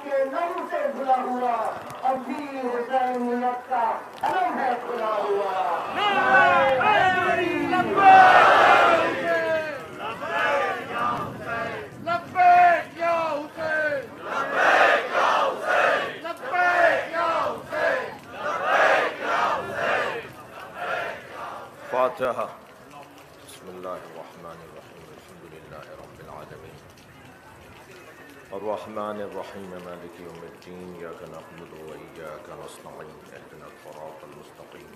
کے لہو سے دھلا ہوا ابھی حسین ملت کا علم ہے کھلا ہوا۔ فاتحہ۔ بسم اللہ الرحمن الرحیم الحمد للہ رب العالمین الرحمن الرحیم مالک یوم الدین ایاک نعبد و ایاک نستعین اہدنا الصراط المستقیم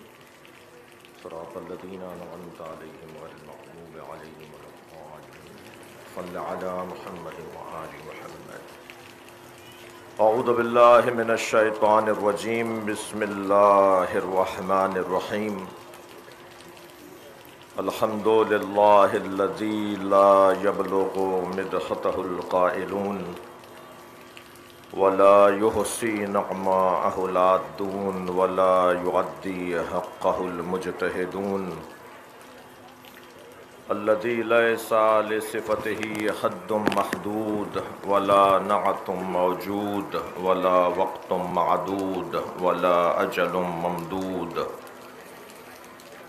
صراط الذین انعمت علیہم غیر المغضوب علیہم ولا الضالین صل علی محمد وآل محمد۔ اعوذ باللہ من الشیطان الرجیم بسم اللہ الرحمن الرحیم الحمد للہ الذی لا یبلغ مدحتہ القائلون ولا یحصی نعماءہ العادون ولا یعدی حقہ المجتہدون الذی لیس لصفتہ حد محدود ولا نعت موجود ولا وقت معدود ولا اجل ممدود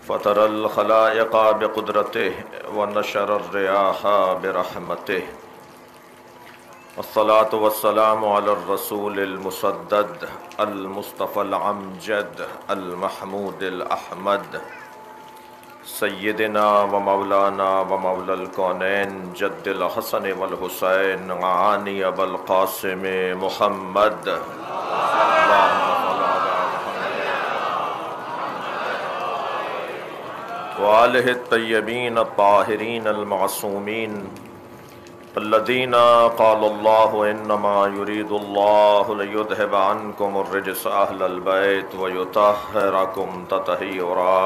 فطر الخلائق بقدرته ونشر الرياح برحمته والصلاة والسلام على الرسول المسدد المصطفى العمجد المحمود الأحمد سيدنا ومولانا ومولى الكونين جد الحسن والحسين معاني أبا القاسم محمد وآلہ الطیبین الطاہرین المعصومین الذین قال اللہ انما یرید اللہ لیذہب عنکم الرجس اہل البیت ویطہرکم تطہیرا۔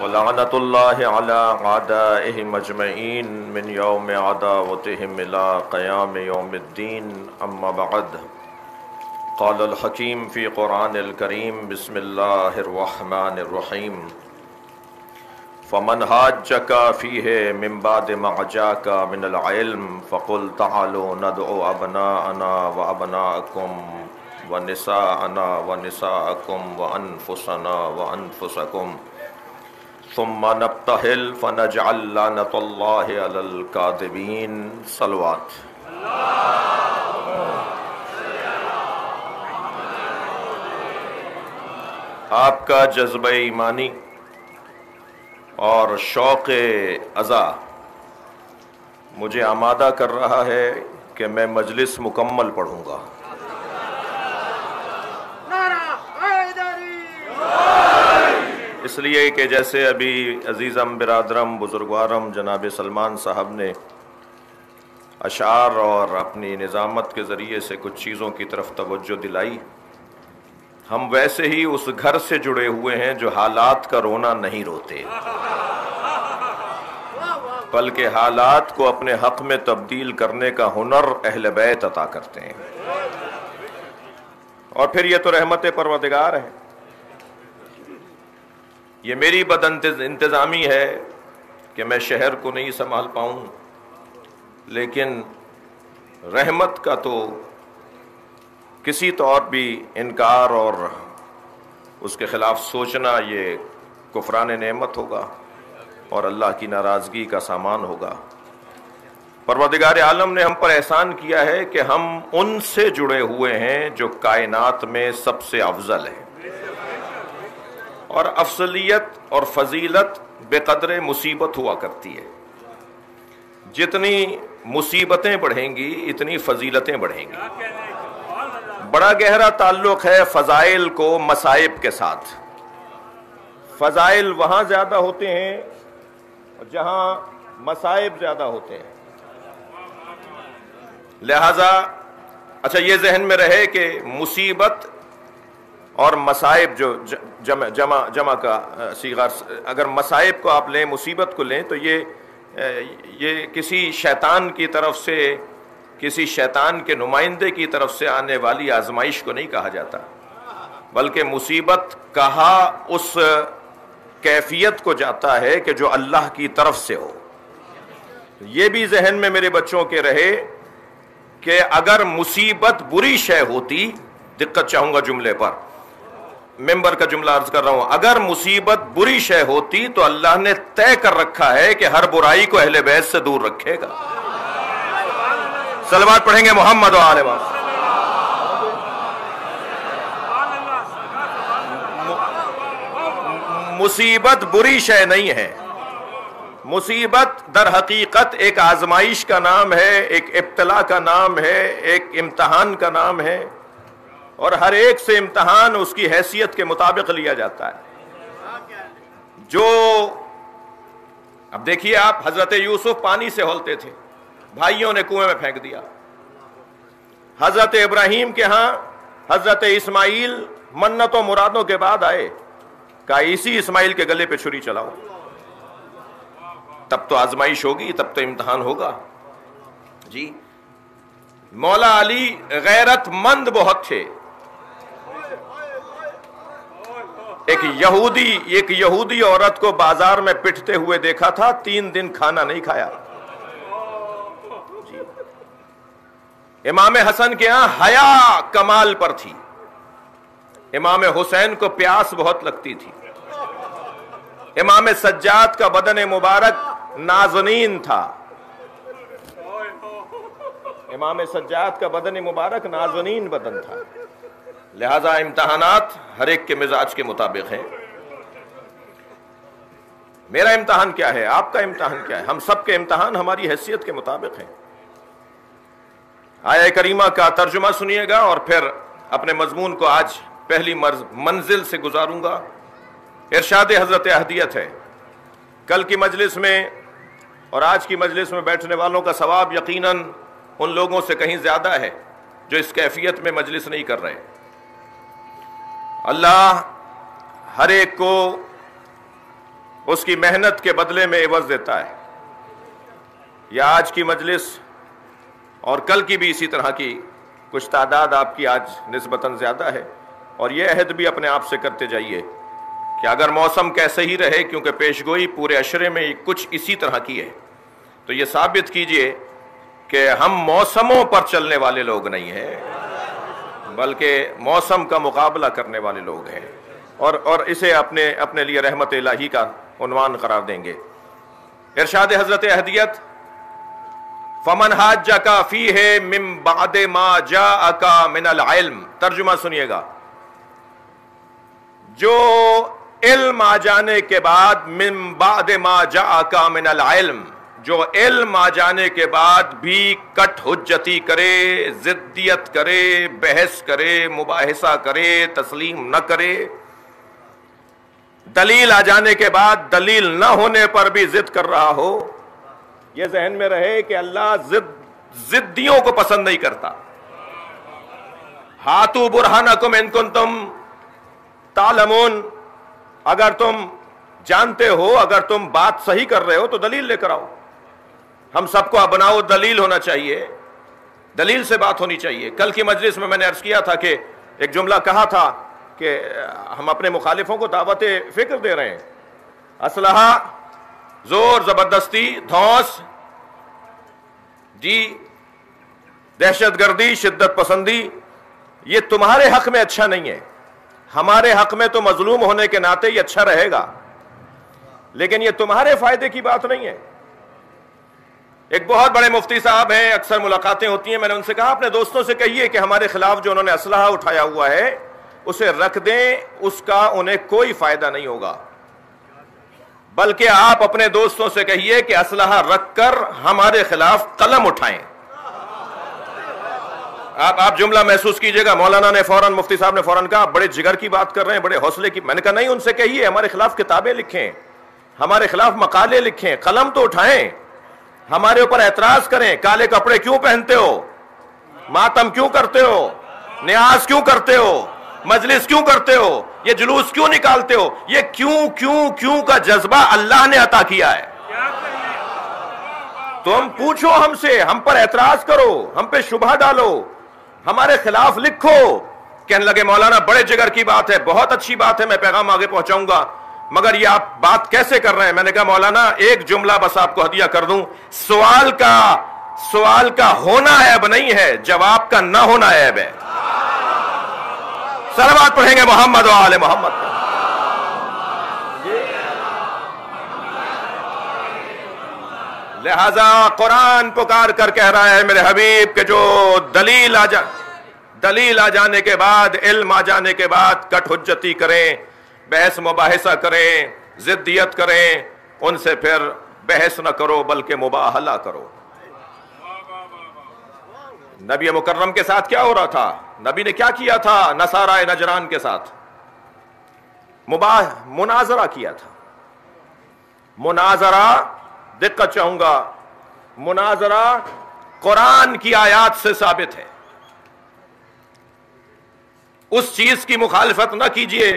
ولعنۃ اللہ علی اعدائہم اجمعین من یوم عداوتہم الی قیام یوم الدین، اما بعد۔ قال الحکیم فی قرآن الکریم بسم اللہ الرحمن الرحیم فمن حاجک فیہ من بعد ما جاءک من العلم فقل تعالوا ندعو ابناءنا وابناءکم ونساءنا ونساءکم وانفسنا وانفسکم ثم نبتہل فنجعل لعنۃ اللہ علی الکاذبین۔ صلوات۔ آپ کا جذبہ ایمانی اور شوق عزا مجھے آمادہ کر رہا ہے کہ میں مجلس مکمل پڑھوں گا۔ اس لیے کہ جیسے ابھی عزیزم برادرم بزرگوارم جناب سلمان صاحب نے اشعار اور اپنی نظامت کے ذریعے سے کچھ چیزوں کی طرف توجہ دلائی، ہم ویسے ہی اس گھر سے جڑے ہوئے ہیں جو حالات کا رونا نہیں روتے، بلکہ حالات کو اپنے حق میں تبدیل کرنے کا ہنر اہل بیت عطا کرتے ہیں، اور پھر یہ تو رحمت پروردگار ہے۔ یہ میری بد انتظامی ہے کہ میں شہر کو نہیں سنبھال پاؤں، لیکن رحمت کا تو کسی طور بھی انکار اور اس کے خلاف سوچنا یہ کفران نعمت ہوگا اور اللہ کی ناراضگی کا سامان ہوگا۔ پروردگار عالم نے ہم پر احسان کیا ہے کہ ہم ان سے جڑے ہوئے ہیں جو کائنات میں سب سے افضل ہیں، اور افضلیت اور فضیلت بے قدر مصیبت ہوا کرتی ہے۔ جتنی مصیبتیں بڑھیں گی اتنی فضیلتیں بڑھیں گی۔ بڑا گہرا تعلق ہے فضائل کو مصائب کے ساتھ۔ فضائل وہاں زیادہ ہوتے ہیں جہاں مصائب زیادہ ہوتے ہیں، لہذا اچھا یہ ذہن میں رہے کہ مصیبت اور مصائب جو جمع کا صیغہ، اگر مصائب کو آپ لیں مصیبت کو لیں تو یہ کسی شیطان کی طرف سے، کسی شیطان کے نمائندے کی طرف سے آنے والی آزمائش کو نہیں کہا جاتا، بلکہ مصیبت کہا اس کیفیت کو جاتا ہے کہ جو اللہ کی طرف سے ہو۔ یہ بھی ذہن میں میرے بچوں کے رہے کہ اگر مصیبت بری شے ہوتی، دقت چاہوں گا جملے پر، ممبر کا جملہ عرض کر رہا ہوں، اگر مصیبت بری شے ہوتی تو اللہ نے طے کر رکھا ہے کہ ہر برائی کو اہل بیت سے دور رکھے گا۔ صلوات پڑھیں گے محمد و آل محمد۔ مصیبت بری شے نہیں ہے، مصیبت در حقیقت ایک آزمائش کا نام ہے، ایک ابتلا کا نام ہے، ایک امتحان کا نام ہے، اور ہر ایک سے امتحان اس کی حیثیت کے مطابق لیا جاتا ہے۔ جو اب دیکھیے آپ، حضرت یوسف پانی سے ہولتے تھے، بھائیوں نے کنویں میں پھینک دیا۔ حضرت ابراہیم کے ہاں حضرت اسماعیل منت و مرادوں کے بعد آئے، کہا اسی اسماعیل کے گلے پہ چھری چلاؤ۔ تب تو آزمائش ہوگی، تب تو امتحان ہوگا۔ جی مولا علی غیرت مند بہت تھے۔ ایک یہودی عورت کو بازار میں پٹتے ہوئے دیکھا تھا، 3 دن کھانا نہیں کھایا۔ جی امام حسن کے ہاں حیا کمال پر تھی، امام حسین کو پیاس بہت لگتی تھی، امام سجاد کا بدن مبارک نازنین تھا، امام سجاد کا بدن مبارک نازنین بدن تھا، لہذا امتحانات ہر ایک کے مزاج کے مطابق ہیں۔ میرا امتحان کیا ہے، آپ کا امتحان کیا ہے، ہم سب کے امتحان ہماری حیثیت کے مطابق ہیں۔ آیہ کریمہ کا ترجمہ سنیے گا اور پھر اپنے مضمون کو آج پہلی منزل سے گزاروں گا۔ ارشاد حضرت اہدیت ہے، کل کی مجلس میں اور آج کی مجلس میں بیٹھنے والوں کا ثواب یقیناً ان لوگوں سے کہیں زیادہ ہے جو اس کیفیت میں مجلس نہیں کر رہے۔ اللہ ہر ایک کو اس کی محنت کے بدلے میں عوض دیتا ہے۔ یا آج کی مجلس اور کل کی بھی اسی طرح کی کچھ تعداد آپ کی آج نسبتاً زیادہ ہے، اور یہ عہد بھی اپنے آپ سے کرتے جائیے کہ اگر موسم کیسے ہی رہے، کیونکہ پیشگوئی پورے عشرے میں کچھ اسی طرح کی ہے، تو یہ ثابت کیجئے کہ ہم موسموں پر چلنے والے لوگ نہیں ہیں بلکہ موسم کا مقابلہ کرنے والے لوگ ہیں، اور اسے اپنے لیے رحمت الہی کا عنوان قرار دیں گے۔ ارشاد حضرت اہدیت، فمن حاجک فیہ من بعد ما جاءک من العلم، ترجمہ سنیے گا، جو علم آ جانے کے بعد، من بعد ما جاءک من العلم، جو علم آ جانے کے بعد بھی کٹ حجتی کرے، ضدیت کرے، بحث کرے، مباحثہ کرے، تسلیم نہ کرے، دلیل آ جانے کے بعد دلیل نہ ہونے پر بھی ضد کر رہا ہو، یہ ذہن میں رہے کہ اللہ ضدیوں کو پسند نہیں کرتا۔ ہاتو برہانکم ان کنتم تعلمون، اگر تم جانتے ہو، اگر تم بات صحیح کر رہے ہو تو دلیل لے کر آؤ۔ ہم سب کو ابناء دلیل ہونا چاہیے، دلیل سے بات ہونی چاہیے۔ کل کی مجلس میں نے عرض کیا تھا کہ ایک جملہ کہا تھا کہ ہم اپنے مخالفوں کو دعوت فکر دے رہے ہیں، اسلحہ، زور زبردستی، دھونس، جی دہشت گردی، شدت پسندی، یہ تمہارے حق میں اچھا نہیں ہے، ہمارے حق میں تو مظلوم ہونے کے ناطے یہ اچھا رہے گا، لیکن یہ تمہارے فائدے کی بات نہیں ہے۔ ایک بہت بڑے مفتی صاحب ہیں، اکثر ملاقاتیں ہوتی ہیں، میں نے ان سے کہا اپنے دوستوں سے کہیے کہ ہمارے خلاف جو انہوں نے اسلحہ اٹھایا ہوا ہے اسے رکھ دیں، اس کا انہیں کوئی فائدہ نہیں ہوگا، بلکہ آپ اپنے دوستوں سے کہیے کہ اسلحہ رکھ کر ہمارے خلاف قلم اٹھائیں۔ آپ جملہ محسوس کیجئے گا، مولانا نے فوراً، مفتی صاحب نے فوراً کہا بڑے جگر کی بات کر رہے ہیں، بڑے حوصلے کی۔ میں نے کہا نہیں، ان سے کہیے ہمارے خلاف کتابیں لکھیں، ہمارے خلاف مقالے لکھیں، قلم تو اٹھائیں، ہمارے اوپر اعتراض کریں، کالے کپڑے کیوں پہنتے ہو، ماتم کیوں کرتے ہو، نیاز کیوں کرتے ہو، مجلس کیوں کرتے ہو، یہ جلوس کیوں نکالتے ہو، یہ کیوں کا جذبہ اللہ نے عطا کیا ہے۔ تم پوچھو ہم سے، ہم پر اعتراض کرو، ہم پہ شبہ ڈالو، ہمارے خلاف لکھو۔ کہنے لگے مولانا بڑے جگر کی بات ہے، بہت اچھی بات ہے، میں پیغام آگے پہنچاؤں گا۔ مگر یہ آپ بات کیسے کر رہے ہیں؟ میں نے کہا مولانا ایک جملہ بس آپ کو ہدیہ کر دوں، سوال کا ہونا عیب نہیں ہے، جواب کا نہ ہونا عیب ہے۔ صلوات پڑھیں گے محمد و آل محمد پر۔ لہذا قرآن پکار کر کہہ رہا ہے میرے حبیب کہ جو دلیل آ جانے کے بعد، علم آ جانے کے بعد کٹ حجتی کریں، بحث مباحثہ کریں، ضدیت کریں، ان سے پھر بحث نہ کرو بلکہ مباہلہ کرو۔ نبی مکرم کے ساتھ کیا ہو رہا تھا؟ نبی نے کیا کیا تھا نصارہ نجران کے ساتھ؟ مناظرہ کیا تھا۔ مناظرہ، دقت چاہوں گا، مناظرہ قرآن کی آیات سے ثابت ہے۔ اس چیز کی مخالفت نہ کیجئے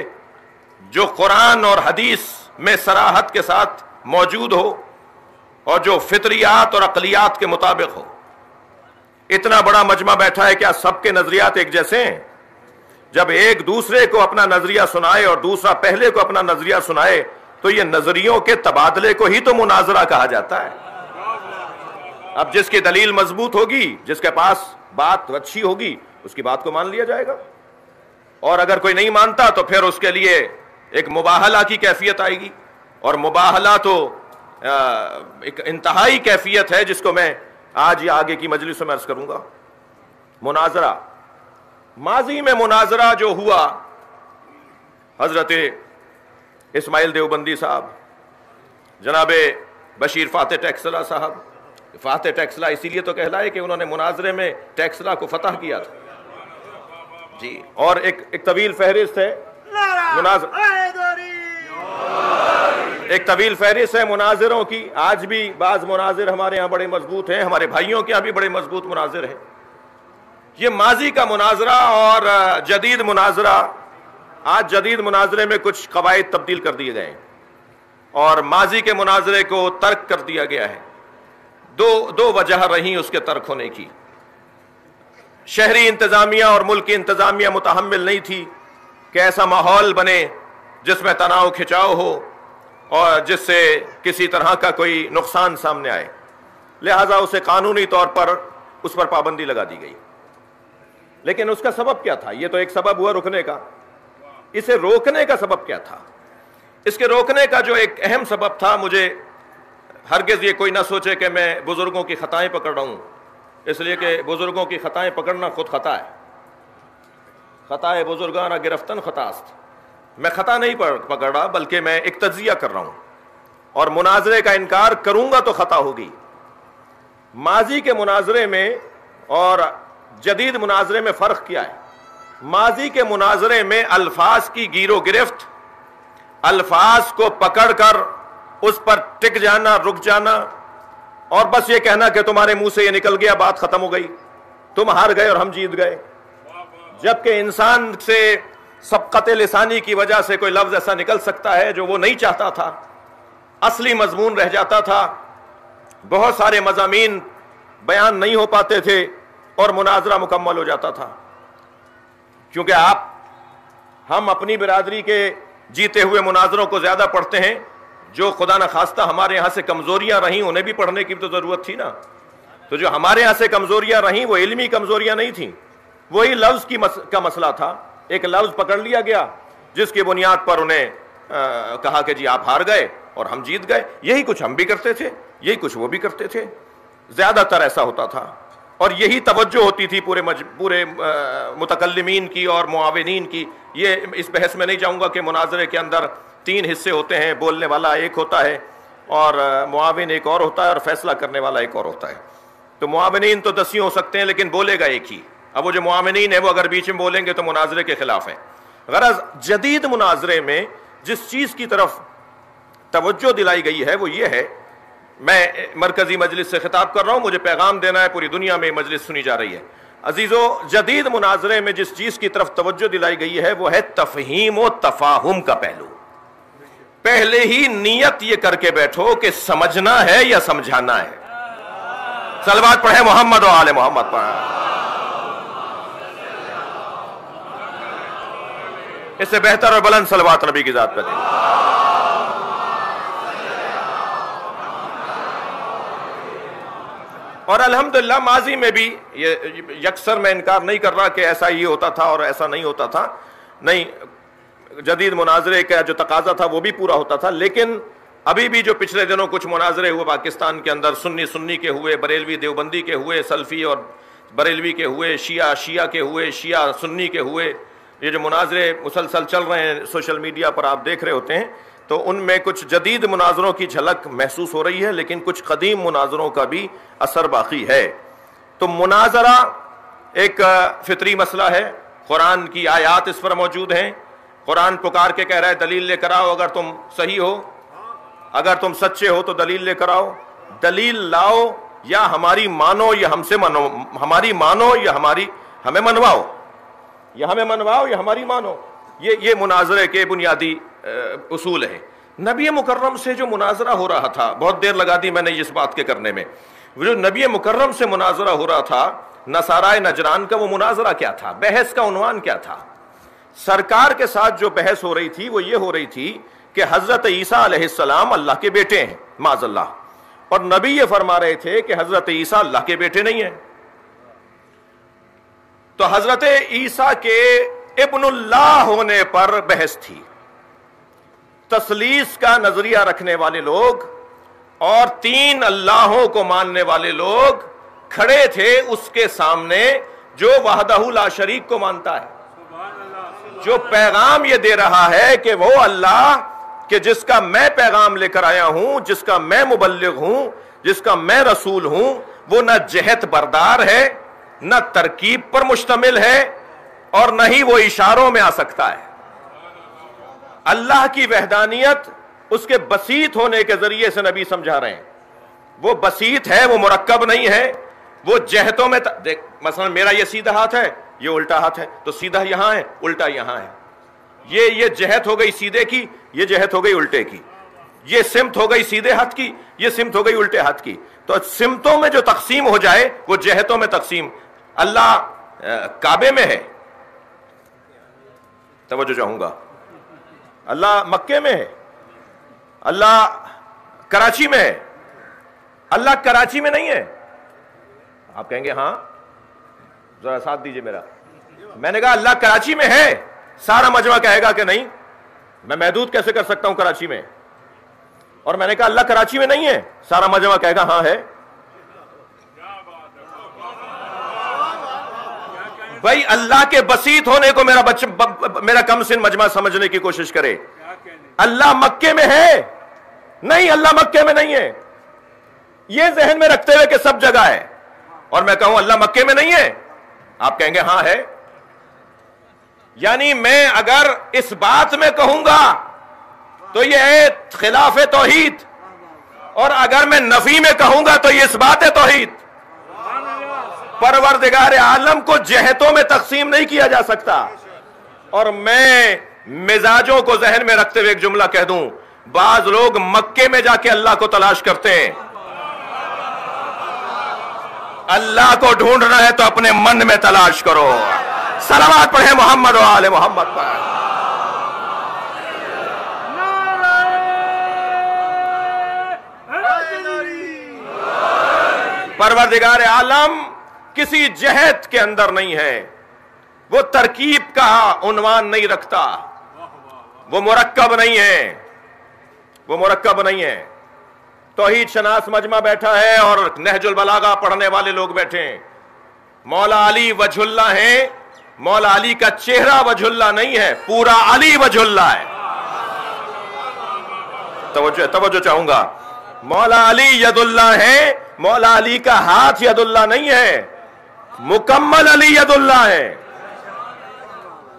جو قرآن اور حدیث میں صراحت کے ساتھ موجود ہو اور جو فطریات اور عقلیات کے مطابق ہو۔ اتنا بڑا مجمع بیٹھا ہے، کیا سب کے نظریات ایک جیسے ہیں؟ جب ایک دوسرے کو اپنا نظریہ سنائے اور دوسرا پہلے کو اپنا نظریہ سنائے تو یہ نظریوں کے تبادلے کو ہی تو مناظرہ کہا جاتا ہے۔ اب جس کی دلیل مضبوط ہوگی، جس کے پاس بات اچھی ہوگی، اس کی بات کو مان لیا جائے گا، اور اگر کوئی نہیں مانتا تو پھر اس کے لیے ایک مباہلہ کی کیفیت آئے گی، اور مباہلہ تو ایک انتہائی کیفیت ہے جس کو میں آج یا آگے کی مجلس میں عرض کروں گا۔ مناظرہ، ماضی میں مناظرہ جو ہوا، حضرت اسماعیل دیوبندی صاحب، جناب بشیر فاتح ٹیکسلا صاحب، فاتح ٹیکسلا اسی لیے تو کہلائے کہ انہوں نے مناظرے میں ٹیکسلا کو فتح کیا تھا جی، اور ایک طویل فہرست ہے ایک طویل فہرست ہے مناظروں کی۔ آج بھی بعض مناظر ہمارے ہاں بڑے مضبوط ہیں، ہمارے بھائیوں کے ہاں بھی بڑے مضبوط مناظر ہیں۔ یہ ماضی کا مناظرہ اور جدید مناظرہ، آج جدید مناظرے میں کچھ قواعد تبدیل کر دیے گئے ہیں اور ماضی کے مناظرے کو ترک کر دیا گیا ہے۔ دو وجہ رہیں اس کے ترک ہونے کی۔ شہری انتظامیہ اور ملکی انتظامیہ متحمل نہیں تھی کہ ایسا ماحول بنے جس میں تناؤ کھچاؤ ہو اور جس سے کسی طرح کا کوئی نقصان سامنے آئے، لہذا اسے قانونی طور پر اس پر پابندی لگا دی گئی۔ لیکن اس کا سبب کیا تھا؟ یہ تو ایک سبب ہوا رکنے کا، اسے روکنے کا سبب کیا تھا؟ اس کے روکنے کا جو ایک اہم سبب تھا، مجھے ہرگز یہ کوئی نہ سوچے کہ میں بزرگوں کی خطائیں پکڑ رہا ہوں، اس لیے کہ بزرگوں کی خطائیں پکڑنا خود خطا ہے۔ خطائے بزرگانہ گرفتن خطاست، میں خطا نہیں پکڑ رہا بلکہ میں ایک تجزیہ کر رہا ہوں، اور مناظرے کا انکار کروں گا تو خطا ہوگی۔ ماضی کے مناظرے میں اور جدید مناظرے میں فرق کیا ہے؟ ماضی کے مناظرے میں الفاظ کی گیر و گرفت، الفاظ کو پکڑ کر اس پر ٹک جانا، رک جانا، اور بس یہ کہنا کہ تمہارے منہ سے یہ نکل گیا، بات ختم ہو گئی، تم ہار گئے اور ہم جیت گئے۔ جبکہ انسان سے سبقت لسانی کی وجہ سے کوئی لفظ ایسا نکل سکتا ہے جو وہ نہیں چاہتا تھا، اصلی مضمون رہ جاتا تھا، بہت سارے مضامین بیان نہیں ہو پاتے تھے اور مناظرہ مکمل ہو جاتا تھا۔ کیونکہ ہم اپنی برادری کے جیتے ہوئے مناظروں کو زیادہ پڑھتے ہیں، جو خدا نخواستہ ہمارے یہاں سے کمزوریاں رہیں انہیں بھی پڑھنے کی تو ضرورت تھی نا۔ تو جو ہمارے یہاں سے کمزوریاں رہیں وہ علمی کمزوریاں نہیں تھیں، وہی لفظ کا مسئلہ تھا۔ ایک لفظ پکڑ لیا گیا جس کی بنیاد پر انہیں کہا کہ جی آپ ہار گئے اور ہم جیت گئے۔ یہی کچھ ہم بھی کرتے تھے، یہی کچھ وہ بھی کرتے تھے، زیادہ تر ایسا ہوتا تھا، اور یہی توجہ ہوتی تھی پورے متکلمین کی اور معاونین کی۔ یہ اس بحث میں نہیں جاؤں گا کہ مناظرے کے اندر 3 حصے ہوتے ہیں، بولنے والا ایک ہوتا ہے اور معاون ایک اور ہوتا ہے اور فیصلہ کرنے والا ایک اور ہوتا ہے۔ تو معاونین تو 10 ہو سکتے ہیں لیکن بولے گا ایک ہی۔ اب وہ جو معاونین ہیں وہ اگر بیچ میں بولیں گے تو مناظرے کے خلاف ہیں۔ غرض جدید مناظرے میں جس چیز کی طرف توجہ دلائی گئی ہے وہ یہ ہے، میں مرکزی مجلس سے خطاب کر رہا ہوں، مجھے پیغام دینا ہے، پوری دنیا میں مجلس سنی جا رہی ہے۔ عزیزو، جدید مناظرے میں جس چیز کی طرف توجہ دلائی گئی ہے وہ ہے تفہیم و تفاہم کا پہلو۔ پہلے ہی نیت یہ کر کے بیٹھو کہ سمجھنا ہے یا سمجھانا ہے۔ صلوات پڑھیں محمد و آل محمد پر۔ اس سے بہتر اور بلند صلوات نبی کی ذات پہ دیں۔ اور الحمدللہ ماضی میں بھی یہ یکسر میں انکار نہیں کر رہا کہ ایسا ہی ہوتا تھا اور ایسا نہیں ہوتا تھا، نہیں، جدید مناظرے کا جو تقاضا تھا وہ بھی پورا ہوتا تھا، لیکن ابھی بھی جو پچھلے دنوں کچھ مناظرے ہوئے پاکستان کے اندر، سنی کے ہوئے، بریلوی دیوبندی کے ہوئے، سلفی اور بریلوی کے ہوئے، شیعہ کے ہوئے، شیعہ سنی کے ہوئے، یہ جو مناظرے مسلسل چل رہے ہیں سوشل میڈیا پر آپ دیکھ رہے ہوتے ہیں، تو ان میں کچھ جدید مناظروں کی جھلک محسوس ہو رہی ہے، لیکن کچھ قدیم مناظروں کا بھی اثر باقی ہے۔ تو مناظرہ ایک فطری مسئلہ ہے، قرآن کی آیات اس پر موجود ہیں، قرآن پکار کے کہہ رہا ہے دلیل لے کر آؤ، اگر تم صحیح ہو، اگر تم سچے ہو تو دلیل لے کر آؤ، دلیل لاؤ، یا ہماری مانو یا ہم سے منو، ہماری مانو یا ہمیں منواؤ، یا ہمیں منواؤ یا ہماری مانو، یہ مناظرے کے بنیادی اصول ہیں۔ نبی مکرم سے جو مناظرہ ہو رہا تھا، بہت دیر لگا دی میں نے اس بات کے کرنے میں، جو نبی مکرم سے مناظرہ ہو رہا تھا نصارائے نجران کا، وہ مناظرہ کیا تھا؟ بحث کا عنوان کیا تھا؟ سرکار کے ساتھ جو بحث ہو رہی تھی وہ یہ ہو رہی تھی کہ حضرت عیسیٰ علیہ السلام اللہ کے بیٹے ہیں، معاذ اللہ، اور نبی یہ فرما رہے تھے کہ حضرت عیسیٰ اللہ کے بیٹے نہیں ہیں۔ تو حضرت عیسیٰ کے ابن اللہ ہونے پر بحث تھی۔ تثلیث کا نظریہ رکھنے والے لوگ اور 3 اللہوں کو ماننے والے لوگ کھڑے تھے اس کے سامنے جو وحدہ لا شریک کو مانتا ہے، جو پیغام یہ دے رہا ہے کہ وہ اللہ کہ جس کا میں پیغام لے کر آیا ہوں، جس کا میں مبلغ ہوں، جس کا میں رسول ہوں، وہ نہ جہت بردار ہے، نہ ترکیب پر مشتمل ہے، اور نہ ہی وہ اشاروں میں آ سکتا ہے۔ اللہ کی وحدانیت اس کے بسیط ہونے کے ذریعے سے نبی سمجھا رہے ہیں۔ وہ بسیط ہے، وہ مرکب نہیں ہے، وہ جہتوں میں دیکھ، مثلا میرا یہ سیدھا ہاتھ ہے، یہ الٹا ہاتھ ہے، تو سیدھا یہاں ہے، الٹا یہاں ہے، یہ جہت ہو گئی سیدھے کی، یہ جہت ہو گئی الٹے کی، یہ سمت ہو گئی سیدھے ہاتھ کی، یہ سمت ہو گئی الٹے ہاتھ کی۔ تو سمتوں میں جو تقسیم ہو جائے وہ جہتوں میں تقسیم۔ اللہ کعبے میں ہے، توجہ چاہوں گا، اللہ مکے میں ہے، اللہ کراچی میں ہے، اللہ کراچی میں نہیں ہے۔ آپ کہیں گے ہاں، ذرا ساتھ دیجئے میرا۔ میں نے کہا اللہ کراچی میں ہے، سارا مجمع کہے گا کہ نہیں، میں محدود کیسے کر سکتا ہوں کراچی میں؟ اور میں نے کہا اللہ کراچی میں نہیں ہے، سارا مجمع کہے گا ہاں ہے۔ بھائی اللہ کے بسیط ہونے کو میرا کم سن مجمع سمجھنے کی کوشش کرے۔ اللہ مکے میں ہے؟ نہیں، اللہ مکے میں نہیں ہے، یہ ذہن میں رکھتے ہوئے کہ سب جگہ ہے، اور میں کہوں اللہ مکے میں نہیں ہے، آپ کہیں گے ہاں ہے۔ یعنی میں اگر اس بات میں کہوں گا تو یہ ہے خلاف توحید، اور اگر میں نفی میں کہوں گا تو یہ اس بات ہے توحید۔ پروردگار عالم کو جہتوں میں تقسیم نہیں کیا جا سکتا۔ اور میں مزاجوں کو ذہن میں رکھتے ہوئے ایک جملہ کہہ دوں، بعض لوگ مکے میں جا کے اللہ کو تلاش کرتے ہیں، اللہ کو ڈھونڈنا ہے تو اپنے من میں تلاش کرو۔ صلوات پڑھیں محمد و آل محمد پر۔ پروردگار عالم کسی جہت کے اندر نہیں ہے، وہ ترکیب کا عنوان نہیں رکھتا، وہ مرکب نہیں ہے، وہ مرکب نہیں ہے۔ توحید شناس مجمع بیٹھا ہے اور نہج البلاغہ پڑھنے والے لوگ بیٹھے ہیں، مولا علی وجہ اللہ ہیں، مولا علی کا چہرہ وجہ اللہ نہیں ہے، پورا علی وجہ اللہ ہے۔ توجہ چاہوں گا، مولا علی ید اللہ ہے، مولا علی کا ہاتھ ید اللہ نہیں ہے، مکمل علی ید اللہ ہے۔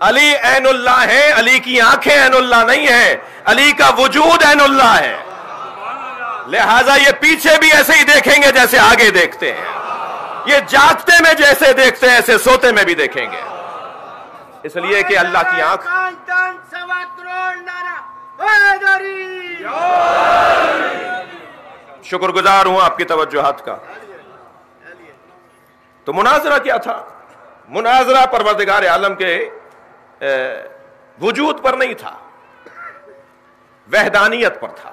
علی عین اللہ ہے، علی کی آنکھیں عین اللہ نہیں ہے، علی کا وجود عین اللہ ہے۔ لہٰذا یہ پیچھے بھی ایسے ہی دیکھیں گے جیسے آگے دیکھتے ہیں، یہ جاگتے میں جیسے دیکھتے ہیں ایسے سوتے میں بھی دیکھیں گے، اس لیے کہ اللہ کی آنکھ۔ شکر گزار ہوں آپ کی توجہات کا۔ تو مناظرہ کیا تھا؟ مناظرہ پروردگار عالم کے وجود پر نہیں تھا، وحدانیت پر تھا۔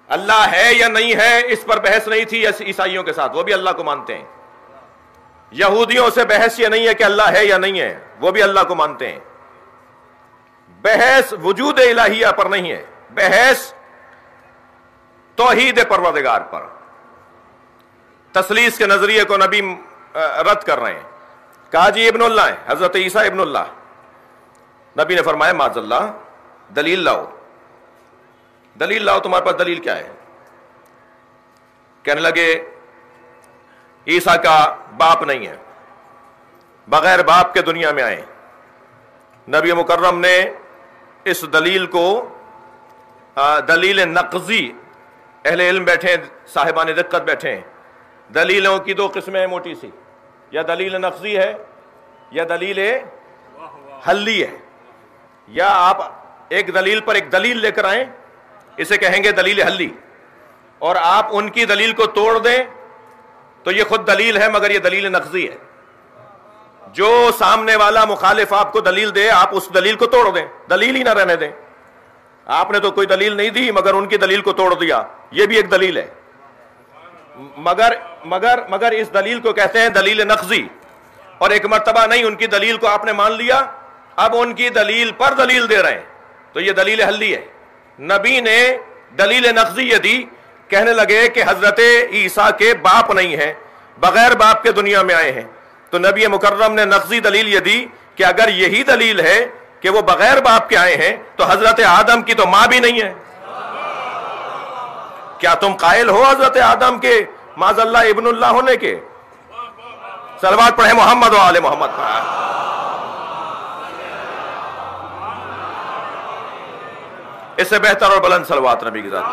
اللہ ہے یا نہیں ہے اس پر بحث نہیں تھی عیسائیوں کے ساتھ، وہ بھی اللہ کو مانتے ہیں. یہودیوں سے بحث یہ نہیں ہے کہ اللہ ہے یا نہیں ہے، وہ بھی اللہ کو مانتے ہیں. بحث وجود الہیہ پر نہیں ہے، بحث توحید پروردگار پر. تثلیث کے نظریے کو نبی رد کر رہے ہیں. کہا جی ابن اللہ ہے، حضرت عیسیٰ ابن اللہ. نبی نے فرمایا معاذ اللہ، دلیل لاؤ، دلیل لاؤ، تمہارے پاس دلیل کیا ہے؟ کہنے لگے عیسیٰ کا باپ نہیں ہے، بغیر باپ کے دنیا میں آئے. نبی مکرم نے اس دلیل کو دلیل نقضی، اہل علم بیٹھے صاحبان دقت بیٹھے ہیں، دلیلوں کی دو قسمیں ہیں موٹی سی، یا دلیل نقضی ہے یا دلیل حلی ہے. یا آپ ایک دلیل پر ایک دلیل لے کر آئیں، اسے کہیں گے دلیل حلی، اور آپ ان کی دلیل کو توڑ دیں تو یہ خود دلیل ہے مگر یہ دلیل نقضی ہے. جو سامنے والا مخالف آپ کو دلیل دے، آپ اس دلیل کو توڑ دیں، دلیل ہی نہ رہنے دیں. آپ نے تو کوئی دلیل نہیں دی مگر ان کی دلیل کو توڑ دیا، یہ بھی ایک دلیل ہے. مگر اس دلیل کو کہتے ہیں دلیل نقضی. اور ایک مرتبہ نہیں، ان کی دلیل کو آپ نے مان لیا، اب ان کی دلیل پر دلیل دے رہے ہیں، تو یہ دلیل حلی ہے. نبی نے دلیل نقضی یہ دی، کہنے لگے کہ حضرت عیسیٰ کے باپ نہیں ہیں، بغیر باپ کے دنیا میں آئے ہیں. تو نبی مکرم نے نقضی دلیل یہ دی کہ اگر یہی دلیل ہے کہ وہ بغیر باپ کے آئے ہیں تو حضرت آدم کی تو ماں بھی نہیں ہے. کیا تم قائل ہو حضرت آدم کے معاذ اللہ ابن اللہ ہونے کے؟ صلوات پڑھیں محمد و آل محمد پر. اس سے بہتر اور بلند صلوات نبی کی ذات.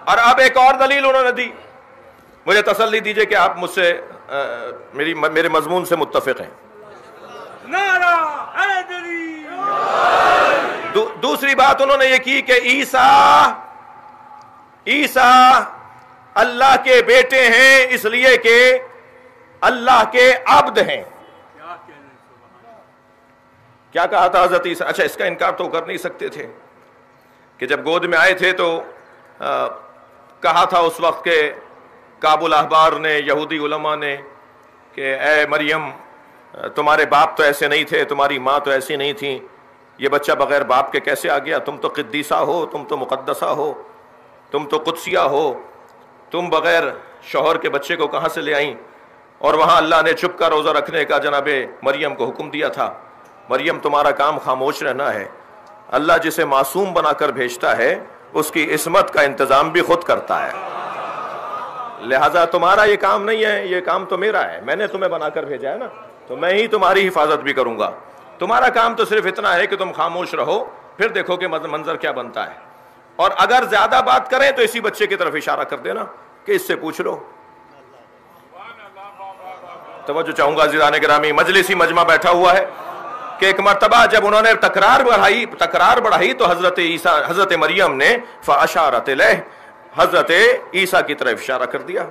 اور اب ایک اور دلیل انہوں نے دی. مجھے تسلی دیجئے کہ آپ مجھ سے میرے مضمون سے متفق ہیں. دوسری بات انہوں نے یہ کی کہ عیسیٰ اللہ کے بیٹے ہیں اس لیے کہ اللہ کے عبد ہیں. کیا کہا تھا حضرت عیسیٰ؟ اچھا، اس کا انکار تو کر نہیں سکتے تھے کہ جب گود میں آئے تھے تو کہا تھا اس وقت کے کابل احبار نے، یہودی علماء نے، کہ اے مریم تمہارے باپ تو ایسے نہیں تھے، تمہاری ماں تو ایسی نہیں تھی، یہ بچہ بغیر باپ کے کیسے آ گیا؟ تم تو قدیسہ ہو، تم تو مقدسہ ہو، تم تو قدسیہ ہو، تم بغیر شوہر کے بچے کو کہاں سے لے آئیں؟ اور وہاں اللہ نے چپ کا روزہ رکھنے کا جناب مریم کو حکم دیا تھا. مریم تمہارا کام خاموش رہنا ہے. اللہ جسے معصوم بنا کر بھیجتا ہے اس کی عصمت کا انتظام بھی خود کرتا ہے، لہذا تمہارا یہ کام نہیں ہے، یہ کام تو میرا ہے. میں نے تمہیں بنا کر بھیجا ہے نا، تو میں ہی تمہاری حفاظت بھی کروں گا. تمہارا کام تو صرف اتنا ہے کہ تم خاموش رہو، پھر دیکھو کہ منظر کیا بنتا ہے. اور اگر زیادہ بات کریں تو اسی بچے کی طرف اشارہ کر دینا کہ اس سے پوچھ لو. توجہ چاہوں گا عزیزان گرامی، مجلسی مجمع بیٹھا ہوا ہے کہ ایک مرتبہ جب انہوں نے تکرار بڑھائی تو حضرت مریم نے فاشارت الیہ، حضرت عیسیٰ کی طرف اشارہ کر دیا.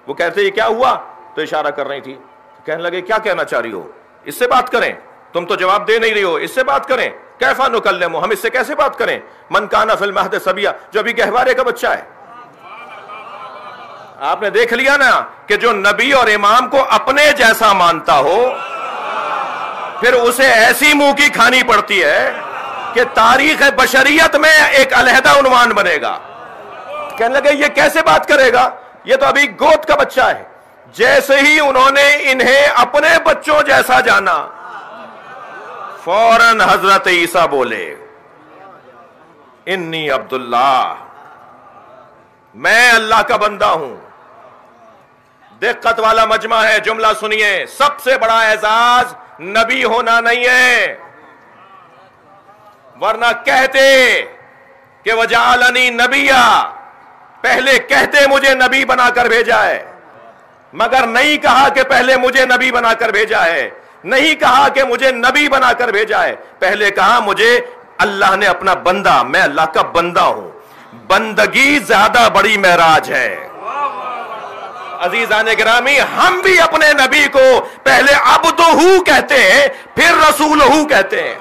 وہ کہتے یہ کیا ہوا؟ تو اشارہ کر رہی تھی. کہنے لگے کیا کہنا چاہ رہی ہو؟ اس سے بات کریں، تم تو جواب دے نہیں رہی ہو، اس سے بات کریں. کیفا نکلم، ہم اس سے کیسے بات کریں؟ من کان فی المہد صبیا، جو ابھی گہوارے کا بچہ ہے. آپ نے دیکھ لیا نا کہ جو نبی اور امام کو اپنے جیسا مانتا ہو پھر اسے ایسی منہ کی کھانی پڑتی ہے کہ تاریخ بشریت میں ایک علیحدہ عنوان بنے گا. کہنے لگے یہ کیسے بات کرے گا، یہ تو ابھی گود کا بچہ ہے. جیسے ہی انہوں نے انہیں اپنے بچوں جیسا جانا، فوراً حضرت عیسیٰ بولے انی عبداللہ، میں اللہ کا بندہ ہوں. دقت والا مجمع ہے، جملہ سنیے، سب سے بڑا اعزاز نبی ہونا نہیں ہے، ورنہ کہتے کہ وجعلنی نبیا، پہلے کہتے مجھے نبی بنا کر بھیجا ہے، مگر نہیں کہا کہ پہلے مجھے نبی بنا کر بھیجا ہے، نہیں کہا کہ مجھے نبی بنا کر بھیجا ہے، پہلے کہا مجھے اللہ نے اپنا بندہ، میں اللہ کا بندہ ہوں. بندگی زیادہ بڑی معراج ہے. عزیزان گرامی، ہم بھی اپنے نبی کو پہلے عبدہ کہتے ہیں، پھر رسولہ کہتے ہیں.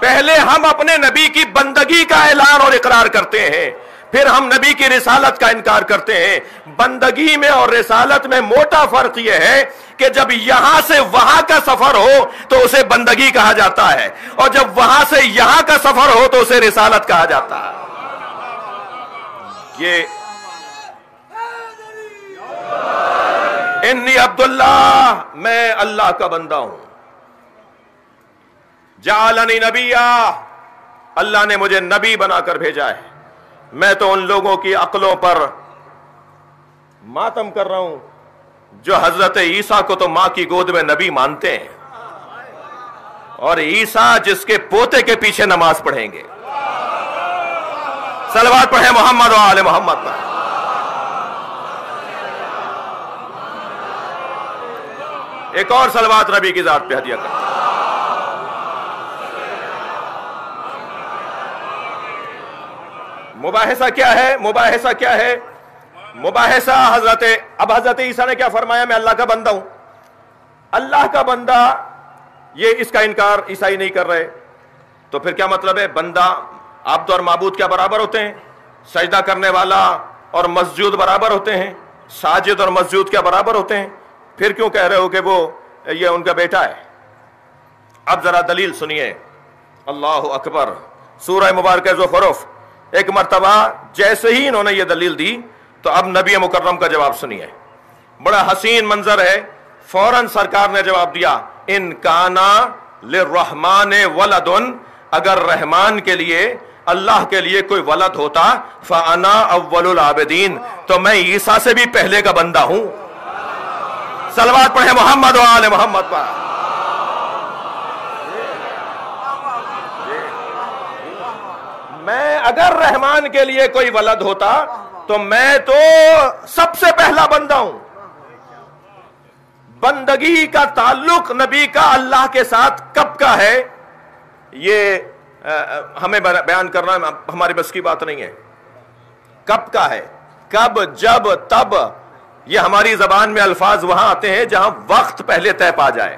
پہلے ہم اپنے نبی کی بندگی کا اعلان اور اقرار کرتے ہیں، پھر ہم نبی کی رسالت کا انکار کرتے ہیں۔ بندگی میں اور رسالت میں موٹا فرق یہ ہے کہ جب یہاں سے وہاں کا سفر ہو تو اسے بندگی کہا جاتا ہے، اور جب وہاں سے یہاں کا سفر ہو تو اسے رسالت کہا جاتا ہے۔ یہ انی عبداللہ، میں اللہ کا بندہ ہوں، جعلنی نبیا، اللہ نے مجھے نبی بنا کر بھیجا ہے۔ میں تو ان لوگوں کی عقلوں پر ماتم کر رہا ہوں جو حضرت عیسیٰ کو تو ماں کی گود میں نبی مانتے ہیں، اور عیسیٰ جس کے پوتے کے پیچھے نماز پڑھیں گے۔ صلوات پڑھیں محمد و آل محمد پر۔ ایک اور صلوات نبی کی ذات پہ ہدیہ کریں۔ مباحثہ کیا ہے؟ مباحثہ کیا ہے؟ مباحثہ اب حضرت عیسیٰ نے کیا فرمایا؟ میں اللہ کا بندہ ہوں۔ اللہ کا بندہ، یہ اس کا انکار عیسائی نہیں کر رہے، تو پھر کیا مطلب ہے؟ بندہ، عبد اور معبود کیا برابر ہوتے ہیں؟ سجدہ کرنے والا اور مسجود برابر ہوتے ہیں؟ ساجد اور مسجود کیا برابر ہوتے ہیں؟ پھر کیوں کہہ رہے ہو کہ وہ یہ ان کا بیٹا ہے؟ اب ذرا دلیل سنیے۔ اللہ اکبر، سورہ مبارکہ زخرف، ایک مرتبہ جیسے ہی انہوں نے یہ دلیل دی تو اب نبی مکرم کا جواب سنیے۔ بڑا حسین منظر ہے۔ فوراً سرکار نے جواب دیا، ان کانا للرحمن ولد، اگر رحمان کے لیے، اللہ کے لیے کوئی ولد ہوتا، فانا اول العابدین، تو میں عیسیٰ سے بھی پہلے کا بندہ ہوں۔ صلوات پڑھیں محمد و آل محمد پر۔ میں اگر رحمان کے لیے کوئی ولد ہوتا تو میں تو سب سے پہلا بندہ ہوں۔ بندگی کا تعلق نبی کا اللہ کے ساتھ کب کا ہے، یہ ہمیں بیان کرنا ہماری بس کی بات نہیں ہے۔ کب کا ہے؟ کب، جب، تب، یہ ہماری زبان میں الفاظ وہاں آتے ہیں جہاں وقت پہلے طے پا جائے۔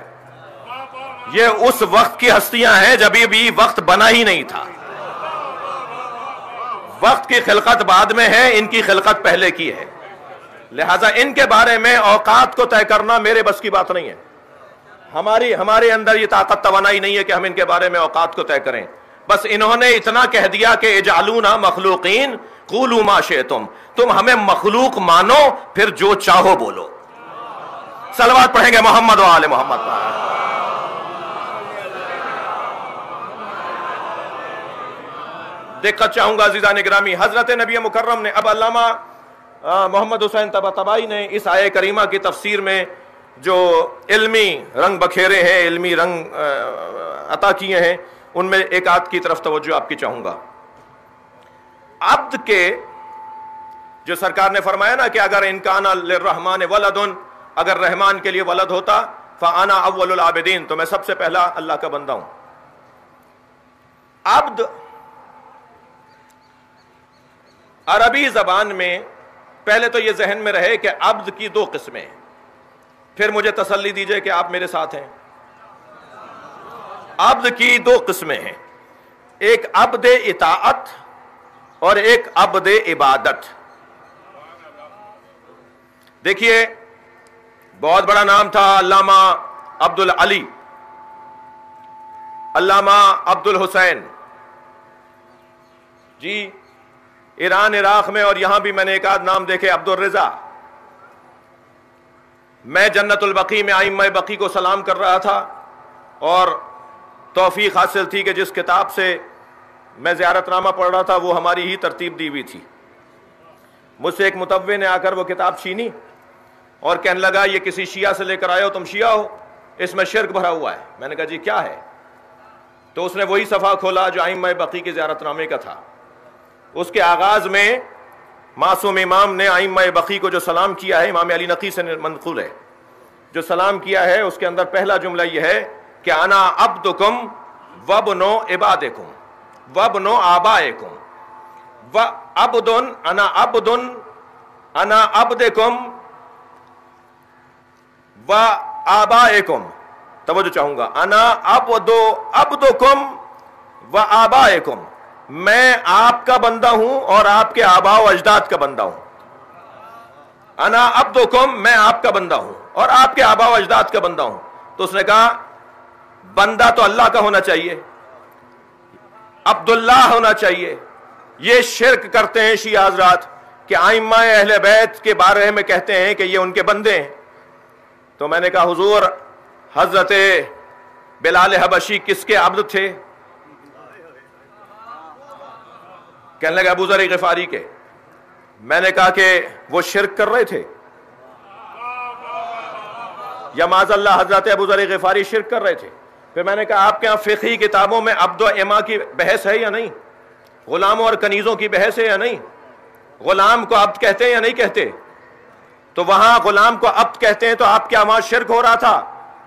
یہ اس وقت کی ہستیاں ہیں جب بھی وقت بنا ہی نہیں تھا۔ وقت کی خلقت بعد میں ہے، ان کی خلقت پہلے کی ہے، لہذا ان کے بارے میں اوقات کو طے کرنا میرے بس کی بات نہیں ہے۔ ہمارے اندر یہ طاقت توانائی نہیں ہے کہ ہم ان کے بارے میں اوقات کو طے کریں۔ بس انہوں نے اتنا کہہ دیا کہ اجعلونا مخلوقین قولوا ما شئتم، تم ہمیں مخلوق مانو پھر جو چاہو بولو۔ صلوات پڑھیں گے محمد و آل محمد پر۔ دقت چاہوں گا عزیزان گرامی، حضرت نبی مکرم نے، اب علامہ محمد حسین طباطبائی نے اس آیہ کریمہ کی تفسیر میں جو علمی رنگ بکھیرے ہیں، علمی رنگ عطا کیے ہیں، ان میں ایک آیت کی طرف توجہ آپ کی چاہوں گا۔ عبد کے جو سرکار نے فرمایا نا کہ اگر انکان للرحمن ولد، اگر رحمان کے لیے ولد ہوتا، فانا اول العابدین، تو میں سب سے پہلا اللہ کا بندہ ہوں۔ عبد عربی زبان میں، پہلے تو یہ ذہن میں رہے کہ عبد کی دو قسمیں، پھر مجھے تسلی دیجئے کہ آپ میرے ساتھ ہیں۔ عبد کی دو قسمیں ہیں، ایک عبد اطاعت اور ایک عبد عبادت۔ دیکھیے، بہت بڑا نام تھا علامہ عبد العلی، علامہ عبد الحسین جی، ایران عراق میں اور یہاں بھی میں نے ایک آدھ نام دیکھے، عبد الرضا۔ میں جنت البقیع میں ائمہ بقیع کو سلام کر رہا تھا اور توفیق حاصل تھی کہ جس کتاب سے میں زیارت نامہ پڑھ رہا تھا وہ ہماری ہی ترتیب دی ہوئی تھی۔ مجھ سے ایک متوع نے آ کر وہ کتاب چھینی اور کہنے لگا یہ کسی شیعہ سے لے کر آئے ہو، تم شیعہ ہو، اس میں شرک بھرا ہوا ہے۔ میں نے کہا جی کیا ہے؟ تو اس نے وہی صفحہ کھولا جو ائمہ بقیع کے زیارت نامے کا تھا۔ اس کے آغاز میں معصوم امام نے ائمہ بقیع کو جو سلام کیا ہے، امام علی نقی سے منقول ہے، جو سلام کیا ہے اس کے اندر پہلا جملہ یہ ہے کہ انا عبدکم وابنو عبادکم وابنو آبائکم انا عبدکم و آبائکم۔ توجہ چاہوں گا، انا عبدکم و آبائکم، میں آپ کا بندہ ہوں اور آپ کے آباء و اجداد کا بندہ ہوں. انا عبدکم، میں آپ کا بندہ ہوں اور آپ کے آباء و اجداد کا بندہ ہوں. تو اس نے کہا بندہ تو اللہ کا ہونا چاہیے، عبداللہ ہونا چاہیے. یہ شرک کرتے ہیں شیعہ حضرات کہ ائمہ اہل بیت کے بارے میں کہتے ہیں کہ یہ ان کے بندے ہیں. تو میں نے کہا حضور حضرت بلال حبشی کس کے عبد تھے؟ کہنے لگا ابو ذر غفاری کے. میں نے کہا کہ وہ شرک کر رہے تھے یا معاذ اللہ حضرت ابو ذر غفاری شرک کر رہے تھے؟ پھر میں نے کہا آپ کے ہاں فقہی کتابوں میں عبد و اما کی بحث ہے یا نہیں؟ غلاموں اور کنیزوں کی بحث ہے یا نہیں؟ غلام کو عبد کہتے ہیں یا نہیں کہتے؟ تو وہاں غلام کو عبد کہتے ہیں تو آپ کے وہاں شرک ہو رہا تھا.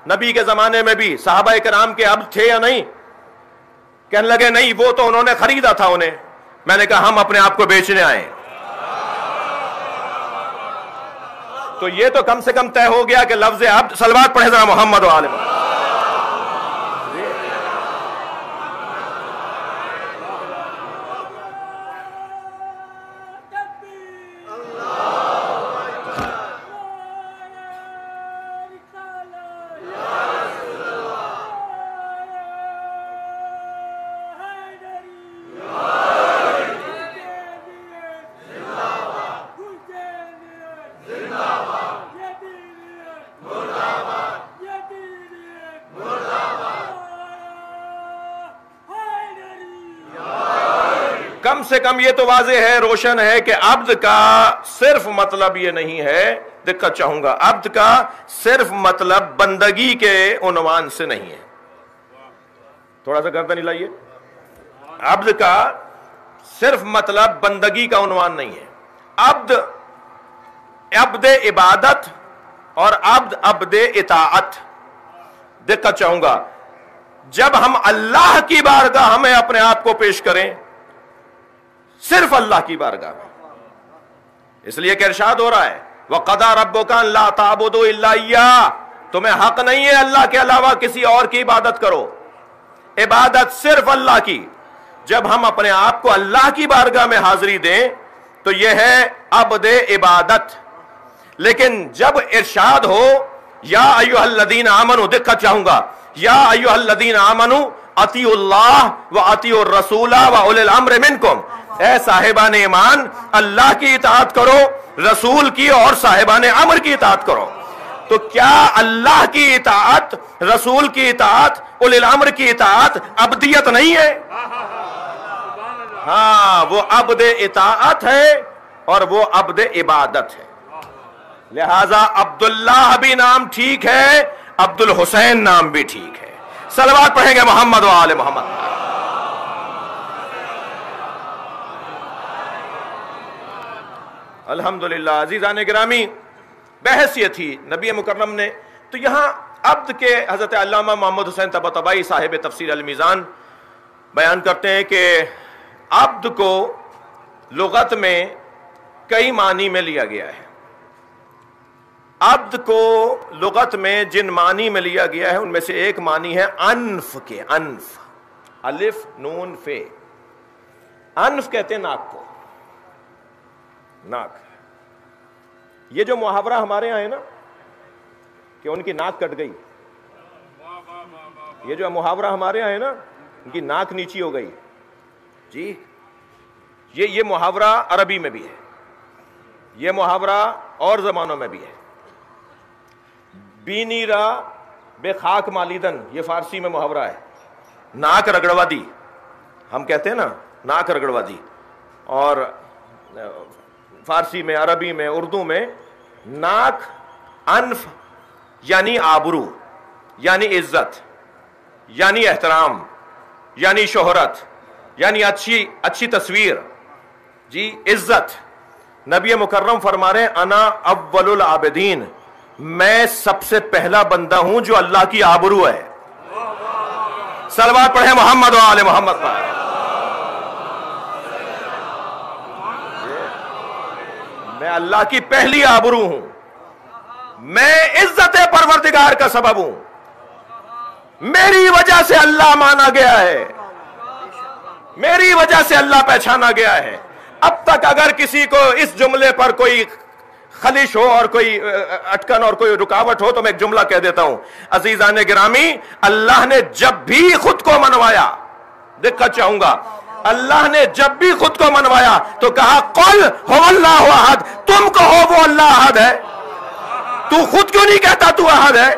نبی کے زمانے میں بھی صحابہ کرام کے عبد تھے یا نہیں؟ کہنے لگے نہیں، وہ تو انہوں نے خریدا تھا انہیں. میں نے کہا ہم اپنے آپ کو بیچنے آئے. تو یہ تو کم سے کم طے ہو گیا کہ لفظ عبد، صلوات پڑھے ذرا محمد و آل محمد. کم سے کم یہ تو واضح ہے، روشن ہے کہ عبد کا صرف مطلب یہ نہیں ہے، دقت چاہوں گا، عبد کا صرف مطلب بندگی کے عنوان سے نہیں ہے. تھوڑا سا گردن ہلائیے. عبد کا صرف مطلب بندگی کا عنوان نہیں ہے. عبد عبادت اور عبد اطاعت. دقت چاہوں گا، جب ہم اللہ کی بارگاہ میں اپنے آپ کو پیش کریں، صرف اللہ کی بارگاہ میں، اس لیے کہ ارشاد ہو رہا ہے وَقَضَىٰ رَبُّكَ أَلَّا تَعْبُدُوا إِلَّا إِيَّاهُ، تمہیں حق نہیں ہے اللہ کے علاوہ کسی اور کی عبادت کرو. عبادت صرف اللہ کی. جب ہم اپنے آپ کو اللہ کی بارگاہ میں حاضری دیں تو یہ ہے عبد عبادت. لیکن جب ارشاد ہو یا ایھا الذین آمنوا، دقت چاہوں گا، یا ایھا الذین آمنوا اطیعوا اللہ واطیعوا الرسول واولی الامر منکم، اے صاحبان ایمان اللہ کی اطاعت کرو، رسول کی اور صاحبان امر کی اطاعت کرو. تو کیا اللہ کی اطاعت، رسول کی اطاعت، اولی الامر کی اطاعت عبدیت نہیں ہے؟ ہاں، وہ عبد اطاعت ہے اور وہ عبد عبادت ہے. لہذا عبداللہ بھی نام ٹھیک ہے، عبد الحسین نام بھی ٹھیک ہے. صلوات پڑھیں گے محمد و آل محمد. الحمدللہ. عزیزان گرامی، بحث یہ تھی نبی مکرم نے، تو یہاں عبد کے حضرت علامہ محمد حسین طباطبائی صاحب تفسیر المیزان بیان کرتے ہیں کہ عبد کو لغت میں کئی معنی میں لیا گیا ہے. عبد کو لغت میں جن معنی میں لیا گیا ہے ان میں سے ایک معنی ہے انف کے. انف، الف نون فے. انف کہتے ہیں ناک کو. ناک، یہ جو محاورہ ہمارے یہاں ہے نا کہ ان کی ناک کٹ گئی، یہ جو محاورہ ہمارے یہاں ہے نا ان کی ناک نیچی ہو گئی، جی یہ محاورہ عربی میں بھی ہے، یہ محاورہ اور زمانوں میں بھی ہے. بینی را بے خاک مالیدن، یہ فارسی میں محاورہ ہے. ناک رگڑوا دی، ہم کہتے ہیں نا ناک رگڑوا دی. اور فارسی میں، عربی میں، اردو میں ناک، انف یعنی آبرو، یعنی عزت، یعنی احترام، یعنی شہرت، یعنی اچھی تصویر، جی عزت. نبی مکرم فرما رہے ہیں انا اول العابدین، میں سب سے پہلا بندہ ہوں جو اللہ کی آبرو ہے. صلوات پڑھیں محمد و آل محمد پر. میں اللہ کی پہلی آبرو ہوں، میں عزت پروردگار کا سبب ہوں، میری وجہ سے اللہ مانا گیا ہے. میری وجہ سے اللہ پہچانا گیا ہے۔ اب تک اگر کسی کو اس جملے پر کوئی خلش ہو اور کوئی اٹکن اور کوئی رکاوٹ ہو تو میں ایک جملہ کہہ دیتا ہوں، عزیزان گرامی، اللہ نے جب بھی خود کو منوایا، دقت چاہوں گا، اللہ نے جب بھی خود کو منوایا تو کہا قل هو اللہ احد، تم کہو وہ اللہ احد ہے۔ تو خود کیوں نہیں کہتا تو احد ہے؟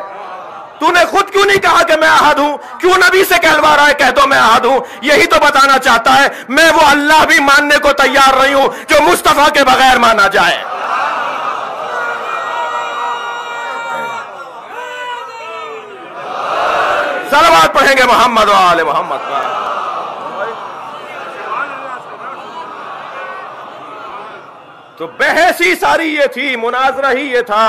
تو نے خود کیوں نہیں کہا کہ میں احد ہوں؟ کیوں نبی سے کہلوا رہا ہے کہہ دو میں احد ہوں؟ یہی تو بتانا چاہتا ہے میں وہ اللہ بھی ماننے کو تیار نہیں ہوں جو مصطفیٰ کے بغیر مانا جائے۔ صلوات پڑھیں گے محمد و آل محمد پر۔ تو بحث ہی ساری یہ تھی، مناظرہ ہی یہ تھا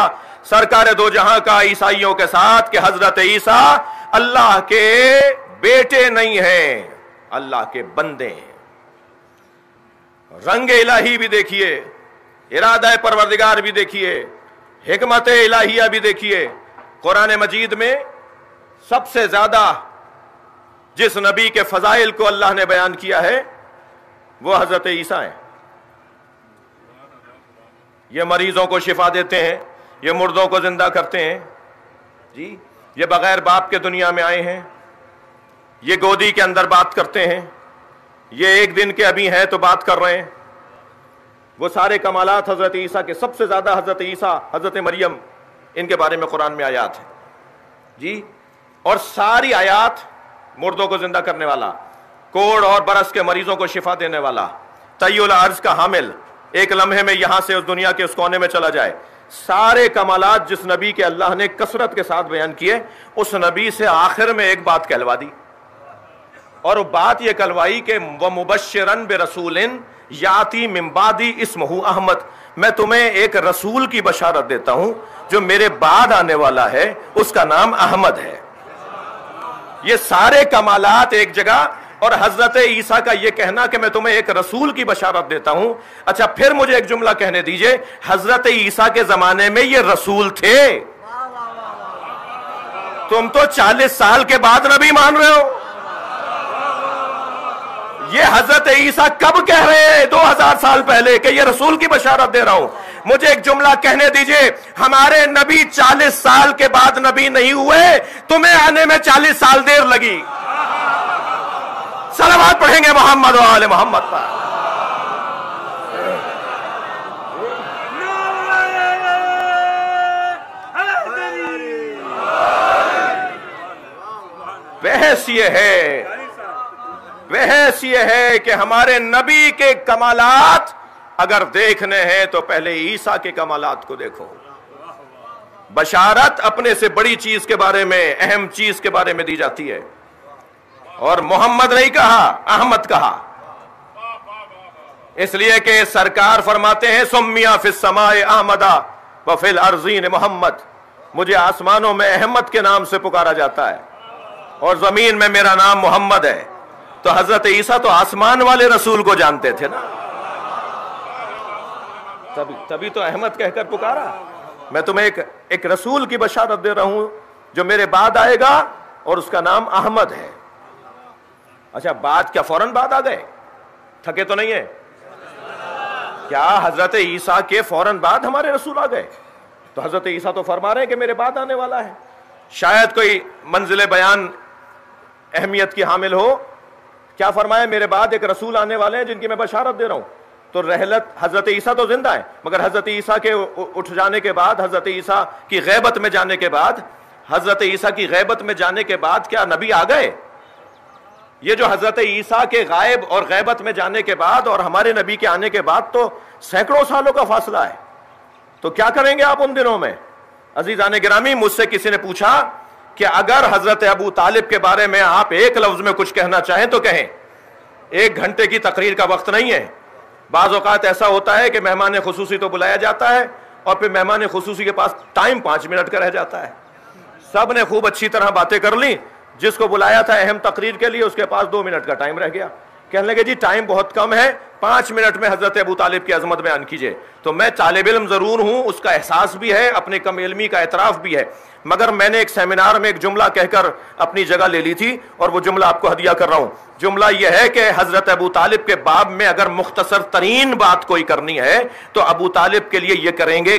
سرکار دو جہاں کا عیسائیوں کے ساتھ کہ حضرت عیسیٰ اللہ کے بیٹے نہیں ہیں، اللہ کے بندے ہیں۔ رنگ الہی بھی دیکھیے، ارادہ پروردگار بھی دیکھیے، حکمت الہیہ بھی دیکھیے۔ قرآن مجید میں سب سے زیادہ جس نبی کے فضائل کو اللہ نے بیان کیا ہے وہ حضرت عیسیٰ ہیں۔ یہ مریضوں کو شفا دیتے ہیں، یہ مردوں کو زندہ کرتے ہیں، جی یہ بغیر باپ کے دنیا میں آئے ہیں، یہ گودی کے اندر بات کرتے ہیں، یہ ایک دن کے ابھی ہیں تو بات کر رہے ہیں۔ وہ سارے کمالات حضرت عیسیٰ کے، سب سے زیادہ حضرت عیسیٰ، حضرت مریم، ان کے بارے میں قرآن میں آیات ہیں، جی اور ساری آیات مردوں کو زندہ کرنے والا، کوڑ اور برس کے مریضوں کو شفا دینے والا، طی العرض کا حامل، ایک لمحے میں یہاں سے اس دنیا کے اس کونے میں چلا جائے، سارے کمالات جس نبی کے اللہ نے کثرت کے ساتھ بیان کیے، اس نبی سے آخر میں ایک بات کہلوا دی، اور وہ بات یہ کہلوائی کہ وَمُبَشِّرًا بِرَسُولٍ یاتی من بعدی اسمہ احمد، میں تمہیں ایک رسول کی بشارت دیتا ہوں جو میرے بعد آنے والا ہے، اس کا نام احمد ہے۔ یہ سارے کمالات ایک جگہ، اور حضرت عیسیٰ کا یہ کہنا کہ میں تمہیں ایک رسول کی بشارت دیتا ہوں۔ اچھا پھر مجھے ایک جملہ کہنے دیجئے، حضرت عیسیٰ کے زمانے میں یہ رسول تھے؟ تم تو 40 سال کے بعد نبی مان رہے ہو۔ یہ حضرت عیسیٰ کب کہہ رہے ہیں؟ 2000 سال پہلے کہ یہ رسول کی بشارت دے رہا ہوں۔ مجھے ایک جملہ کہنے دیجئے، ہمارے نبی 40 سال کے بعد نبی نہیں ہوئے، تمہیں آنے میں 40 سال دیر لگی۔ صلوات پڑھیں گے محمد و آل محمد پر۔ بحث یہ ہے کہ ہمارے نبی کے کمالات اگر دیکھنے ہیں تو پہلے عیسیٰ کے کمالات کو دیکھو۔ بشارت اپنے سے بڑی چیز کے بارے میں، اہم چیز کے بارے میں دی جاتی ہے، اور محمد نہیں کہا، احمد کہا، اس لیے کہ سرکار فرماتے ہیں سمیہ فی السماء احمدا وفی الارضین محمد، مجھے آسمانوں میں احمد کے نام سے پکارا جاتا ہے اور زمین میں میرا نام محمد ہے۔ تو حضرت عیسیٰ تو آسمان والے رسول کو جانتے تھے نا، تبھی تو احمد کہہ کر پکارا۔ میں تمہیں ایک رسول کی بشارت دے رہا ہوں جو میرے بعد آئے گا اور اس کا نام احمد ہے۔ اچھا بعد کیا فوراً بعد آ گئے؟ تھکے تو نہیں ہیں؟ کیا حضرت عیسیٰ کے فوراً بعد ہمارے رسول آ گئے؟ تو حضرت عیسیٰ تو فرما رہے ہیں کہ میرے بعد آنے والا ہے۔ شاید کوئی منزل بیان اہمیت کی حامل ہو، کیا فرمایا؟ میرے بعد ایک رسول آنے والے ہیں جن کی میں بشارت دے رہا ہوں۔ تو رحلت حضرت عیسیٰ تو زندہ ہے، مگر حضرت عیسیٰ کے اٹھ جانے کے بعد، حضرت عیسیٰ کی غیبت میں جانے کے بعد، حضرت عیسیٰ کی غیبت میں جانے کے بعد کیا نبی آ گئے؟ یہ جو حضرت عیسیٰ کے غائب اور غیبت میں جانے کے بعد اور ہمارے نبی کے آنے کے بعد تو سینکڑوں سالوں کا فاصلہ ہے۔ تو کیا کریں گے آپ ان دنوں میں؟ عزیزان گرامی، مجھ سے کسی نے پوچھا کہ اگر حضرت ابو طالب کے بارے میں آپ ایک لفظ میں کچھ کہنا چاہیں تو کہیں۔ 1 گھنٹے کی تقریر کا وقت نہیں ہے۔ بعض اوقات ایسا ہوتا ہے کہ مہمان خصوصی تو بلایا جاتا ہے اور پھر مہمان خصوصی کے پاس ٹائم 5 منٹ کا رہ جاتا ہے۔ سب نے خوب اچھی طرح باتیں کر لی، جس کو بلایا تھا اہم تقریر کے لیے اس کے پاس 2 منٹ کا ٹائم رہ گیا۔ کہنے لگے جی ٹائم بہت کم ہے، 5 منٹ میں حضرت ابو طالب کی عظمت بیان کیجئے. تو میں طالب علم ضرور ہوں، اس کا احساس بھی ہے، اپنے کم علمی کا اعتراف بھی ہے، مگر میں نے ایک سیمینار میں ایک جملہ کہہ کر اپنی جگہ لے لی تھی اور وہ جملہ آپ کو ہدیہ کر رہا ہوں. جملہ یہ ہے کہ حضرت ابو طالب کے باب میں اگر مختصر ترین بات کوئی کرنی ہے تو ابو طالب کے لیے یہ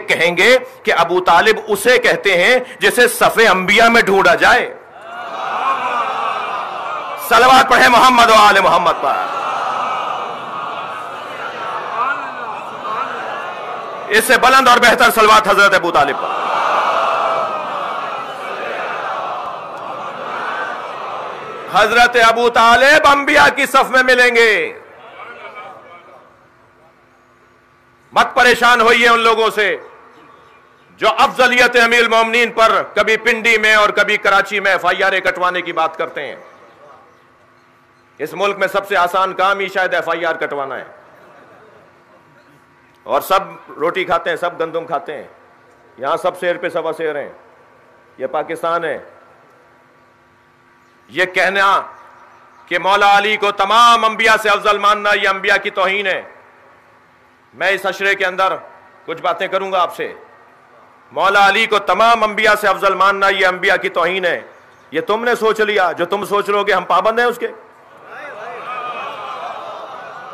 کہیں گے کہ ابو طالب اسے کہتے ہیں جسے صف انبیاء میں ڈھونڈا جائے. صلوات پڑھیں محمد و آل محمد پر. اس سے بلند اور بہتر صلوات حضرت ابو طالب پر. حضرت ابو طالب انبیاء کی صف میں ملیں گے. مت پریشان ہوئیے ان لوگوں سے جو افضلیت امیر المومنین پر کبھی پنڈی میں اور کبھی کراچی میں FIR کٹوانے کی بات کرتے ہیں. اس ملک میں سب سے آسان کام ہی شاید FIR کٹوانا ہے. اور سب روٹی کھاتے ہیں، سب گندم کھاتے ہیں، یہاں سب شیر پہ سوا شیر ہیں. یہ پاکستان ہے. یہ کہنا کہ مولا علی کو تمام انبیاء سے افضل ماننا یہ انبیاء کی توہین ہے. میں اس اشرے کے اندر کچھ باتیں کروں گا آپ سے. مولا علی کو تمام انبیاء سے افضل ماننا یہ انبیاء کی توہین ہے. یہ تم نے سوچ لیا، جو تم سوچ لو گے ہم پابند ہیں اس کے.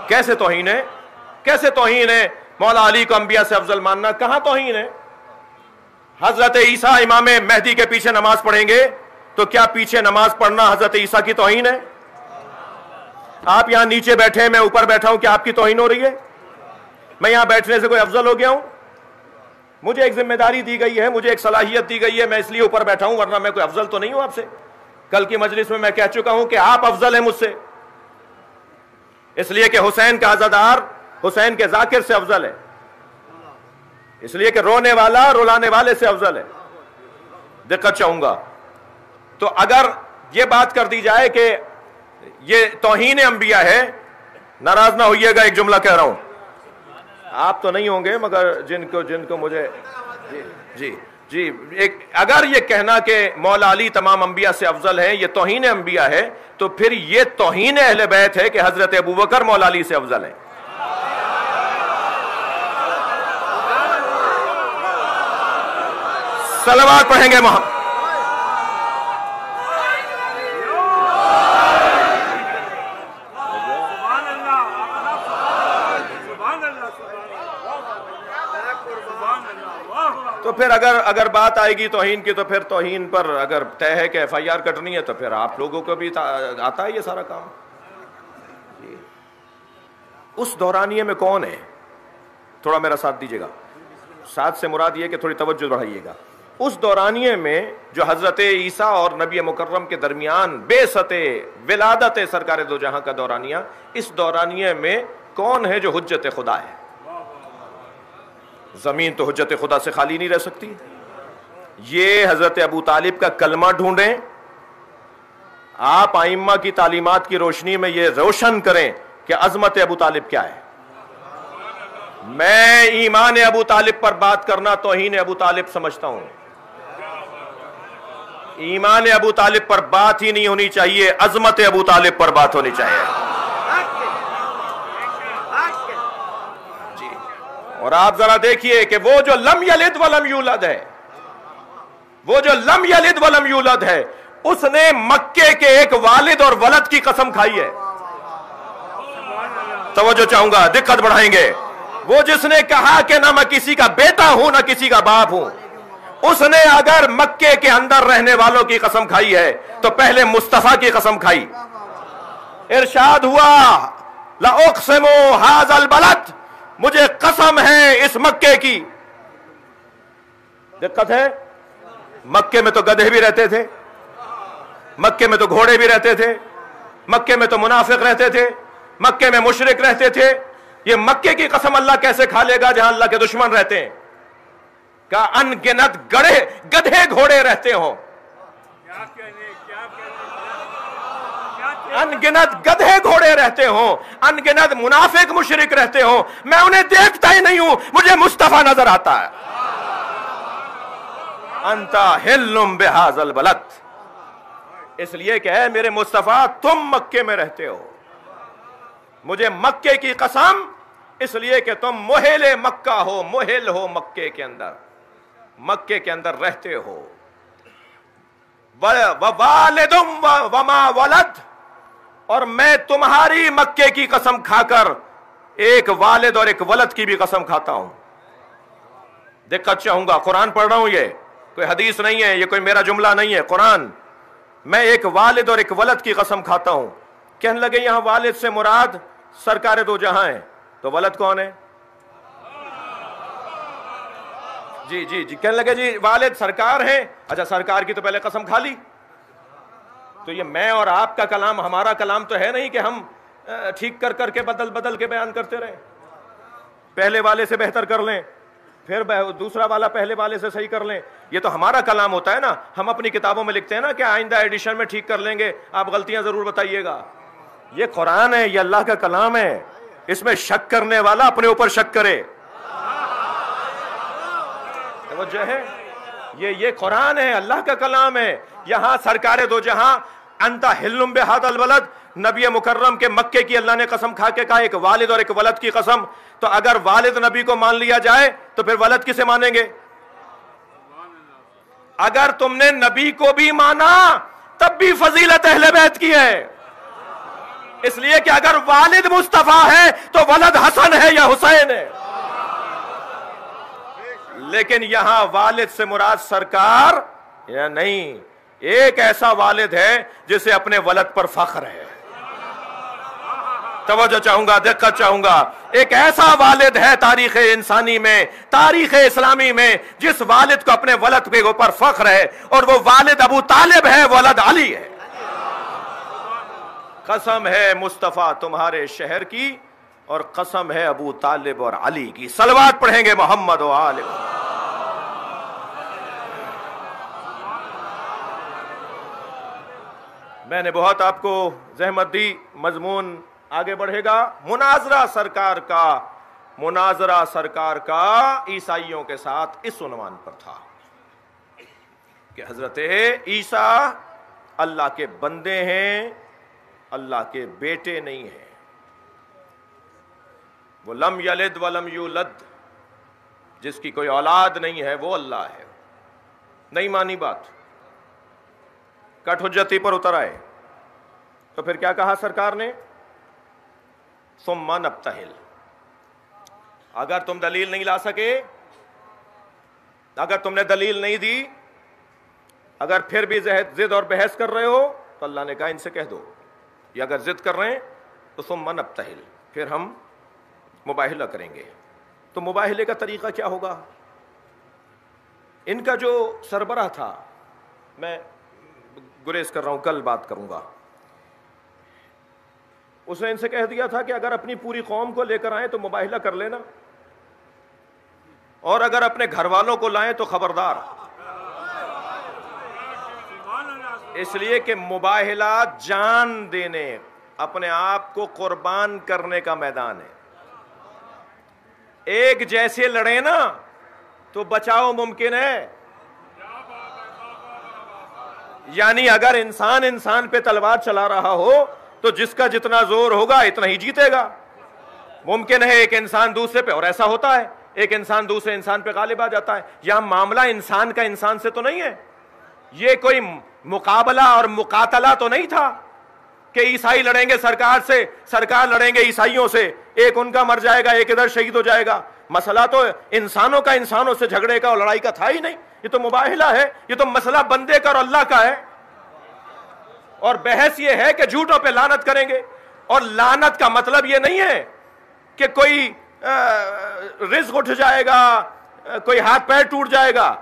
کیسے توہین ہے؟ کیسے توہین ہے مولا علی کو انبیاء سے افضل ماننا؟ کہاں توہین ہے؟ حضرت عیسیٰ امام مہدی کے پیچھے نماز پڑھیں گے تو کیا پیچھے نماز پڑھنا حضرت عیسیٰ کی توہین ہے؟ آپ یہاں نیچے بیٹھے، میں اوپر بیٹھا ہوں، کیا آپ کی توہین ہو رہی ہے؟ میں یہاں بیٹھنے سے کوئی افضل ہو گیا ہوں؟ مجھے ایک ذمہ داری دی گئی ہے، مجھے ایک صلاحیت دی گئی ہے، میں اس لیے اوپر بیٹھا ہوں، ورنہ میں کوئی افضل تو نہیں ہوں آپ سے. کل کی مجلس میں کہہ چکا ہوں کہ آپ افضل ہیں مجھ سے، اس لیے کہ حسین کا عزادار حسین کے ذاکر سے افضل ہے، اس لیے کہ رونے والا رلانے والے سے افضل ہے. دقت چاہوں گا. تو اگر یہ بات کر دی جائے کہ یہ توہین انبیاء ہے، ناراض نہ ہوئیے گا، ایک جملہ کہہ رہا ہوں. آپ تو نہیں ہوں گے مگر جن کو مجھے جی اگر یہ کہنا کہ مولا علی تمام انبیاء سے افضل ہیں یہ توہین انبیاء ہے، تو پھر یہ توہین اہل بیت ہے کہ حضرت ابوبکر مولا علی سے افضل ہیں. صلوات پڑھیں گے محمد. تو پھر اگر بات آئے گی توہین کی تو پھر توہین پر اگر طے ہے کہ FIR کٹنی ہے تو پھر آپ لوگوں کو بھی آتا ہے یہ سارا کام. اس دورانیے میں کون ہے؟ تھوڑا میرا ساتھ دیجیے گا. ساتھ سے مراد یہ کہ تھوڑی توجہ بڑھائیے گا. اس دورانیے میں جو حضرت عیسیٰ اور نبی مکرم کے درمیان بعثت ولادت سرکار دو جہاں کا دورانیہ، اس دورانیے میں کون ہے جو حجت خدا ہے؟ زمین تو حجت خدا سے خالی نہیں رہ سکتی. یہ حضرت ابو طالب کا کلمہ ڈھونڈیں، آپ ائمہ کی تعلیمات کی روشنی میں یہ روشن کریں کہ عظمت ابو طالب کیا ہے. میں ایمان ابو طالب پر بات کرنا توہین ابو طالب سمجھتا ہوں. ایمان ابو طالب پر بات ہی نہیں ہونی چاہیے، عظمت ابو طالب پر بات ہونی چاہیے. جی. اور آپ ذرا دیکھیے کہ وہ جو لم یلد ولم یولد ہے، وہ جو لم یلد ولم یولد ہے، اس نے مکے کے ایک والد اور ولد کی قسم کھائی ہے. توجہ چاہوں گا، دقت بڑھائیں گے. وہ جس نے کہا کہ نہ میں کسی کا بیٹا ہوں نہ کسی کا باپ ہوں، اس نے اگر مکے کے اندر رہنے والوں کی قسم کھائی ہے تو پہلے مصطفیٰ کی قسم کھائی. ارشاد ہوا لَأُقْسِمُ هَذَا الْبَلَدِ، مجھے قسم ہے اس مکے کی. دقت ہے، مکے میں تو گدھے بھی رہتے تھے، مکے میں تو گھوڑے بھی رہتے تھے، مکے میں تو منافق رہتے تھے، مکے میں مشرک رہتے تھے. یہ مکے کی قسم اللہ کیسے کھا لے گا جہاں اللہ کے دشمن رہتے ہیں؟ کہا ان گنت گدھے گھوڑے رہتے ہوں، ان گنت گدھے گھوڑے رہتے ہوں، ان گنت منافق مشرک رہتے ہوں، میں انہیں دیکھتا ہی نہیں ہوں، مجھے مصطفیٰ نظر آتا ہے. انتا حلم بہذا البلد، اس لیے کہ اے میرے مصطفیٰ تم مکے میں رہتے ہو. مجھے مکے کی قسم، اس لیے کہ تم محل مکہ ہو، محل ہو مکے کے اندر، مکے کے اندر رہتے ہو. وَوَالِدٌ وَمَا وَلَدَ، اور میں تمہاری مکے کی قسم کھا کر ایک والد اور ایک ولد کی بھی قسم کھاتا ہوں. دقت چاہوں گا، قرآن پڑھ رہا ہوں، یہ کوئی حدیث نہیں ہے، یہ کوئی میرا جملہ نہیں ہے، قرآن. میں ایک والد اور ایک ولد کی قسم کھاتا ہوں. کہنے لگے یہاں والد سے مراد سرکار دو جہاں ہیں، تو ولد کون ہے؟ جی جی جی کہنے لگے جی والد سرکار ہیں. اچھا سرکار کی تو پہلے قسم کھا لی. تو یہ میں اور آپ کا کلام، ہمارا کلام تو ہے نہیں کہ ہم ٹھیک کر کر کے بدل بدل کے بیان کرتے رہیں. پہلے والے سے بہتر کر لیں، پھر دوسرا والا پہلے والے سے صحیح کر لیں. یہ تو ہمارا کلام ہوتا ہے نا. ہم اپنی کتابوں میں لکھتے ہیں نا کہ آئندہ ایڈیشن میں ٹھیک کر لیں گے، آپ غلطیاں ضرور بتائیے گا. یہ قرآن ہے، یہ اللہ کا کلام ہے. اس میں شک کرنے والا اپنے اوپر شک کرے. توجہ ہے، یہ قرآن ہے، اللہ کا کلام ہے. یہاں سرکار دو جہاں انت حل بہذا البلد، نبی مکرم کے مکے کی اللہ نے قسم کھا کے کہا ایک والد اور ایک ولد کی قسم. تو اگر والد نبی کو مان لیا جائے تو پھر ولد کسے مانیں گے؟ اگر تم نے نبی کو بھی مانا تب بھی فضیلت اہل بیت کی ہے. اس لیے کہ اگر والد مصطفیٰ ہے تو ولد حسن ہے یا حسین ہے. لیکن یہاں والد سے مراد سرکار یا نہیں، ایک ایسا والد ہے جسے اپنے ولد پر فخر ہے. توجہ چاہوں گا، دقت چاہوں گا. ایک ایسا والد ہے تاریخ انسانی میں، تاریخ اسلامی میں، جس والد کو اپنے ولد کے اوپر فخر ہے، اور وہ والد ابو طالب ہے، ولد علی ہے. قسم ہے مصطفیٰ تمہارے شہر کی، اور قسم ہے ابو طالب اور علی کی. صلوات پڑھیں گے محمد و آل. میں نے بہت آپ کو زحمت دی، مضمون آگے بڑھے گا. مناظرہ سرکار کا عیسائیوں کے ساتھ اس عنوان پر تھا کہ حضرت عیسیٰ اللہ کے بندے ہیں، اللہ کے بیٹے نہیں ہیں. وہ لم یلد ولم یولد، جس کی کوئی اولاد نہیں ہے وہ اللہ ہے. نہیں مانی بات، کٹ حجتی پر اتر آئے. تو پھر کیا کہا سرکار نے؟ ثم نبتہل. اگر تم دلیل نہیں لا سکے، اگر تم نے دلیل نہیں دی، اگر پھر بھی ضد اور بحث کر رہے ہو تو اللہ نے کہا ان سے کہہ دو، یا اگر ضد کر رہے ہیں تو ثم نبتہل، پھر ہم مباہلہ کریں گے. تو مباہلے کا طریقہ کیا ہوگا؟ ان کا جو سربراہ تھا، میں گریز کر رہا ہوں، کل بات کروں گا، اس نے ان سے کہہ دیا تھا کہ اگر اپنی پوری قوم کو لے کر آئیں تو مباہلہ کر لینا، اور اگر اپنے گھر والوں کو لائیں تو خبردار. اس لیے کہ مباہلہ جان دینے، اپنے آپ کو قربان کرنے کا میدان ہے. ایک جیسے لڑیں نا تو بچاؤ ممکن ہے. یعنی اگر انسان پہ تلوار چلا رہا ہو تو جس کا جتنا زور ہوگا اتنا ہی جیتے گا. ممکن ہے ایک انسان دوسرے پہ، اور ایسا ہوتا ہے، ایک انسان دوسرے انسان پہ غالب آ جاتا ہے. یہاں معاملہ انسان کا انسان سے تو نہیں ہے. یہ کوئی مقابلہ اور مقاتلہ تو نہیں تھا کہ عیسائی لڑیں گے سرکار سے، سرکار لڑیں گے عیسائیوں سے، ایک ان کا مر جائے گا، ایک ادھر شہید ہو جائے گا. مسئلہ تو انسانوں کا انسانوں سے جھگڑے کا اور لڑائی کا تھا ہی نہیں. یہ تو مباہلہ ہے، یہ تو مسئلہ بندے کا اور اللہ کا ہے. اور بحث یہ ہے کہ جھوٹوں پہ لعنت کریں گے. اور لعنت کا مطلب یہ نہیں ہے کہ کوئی رزق اٹھ جائے گا، کوئی ہاتھ پیر ٹوٹ جائے گا.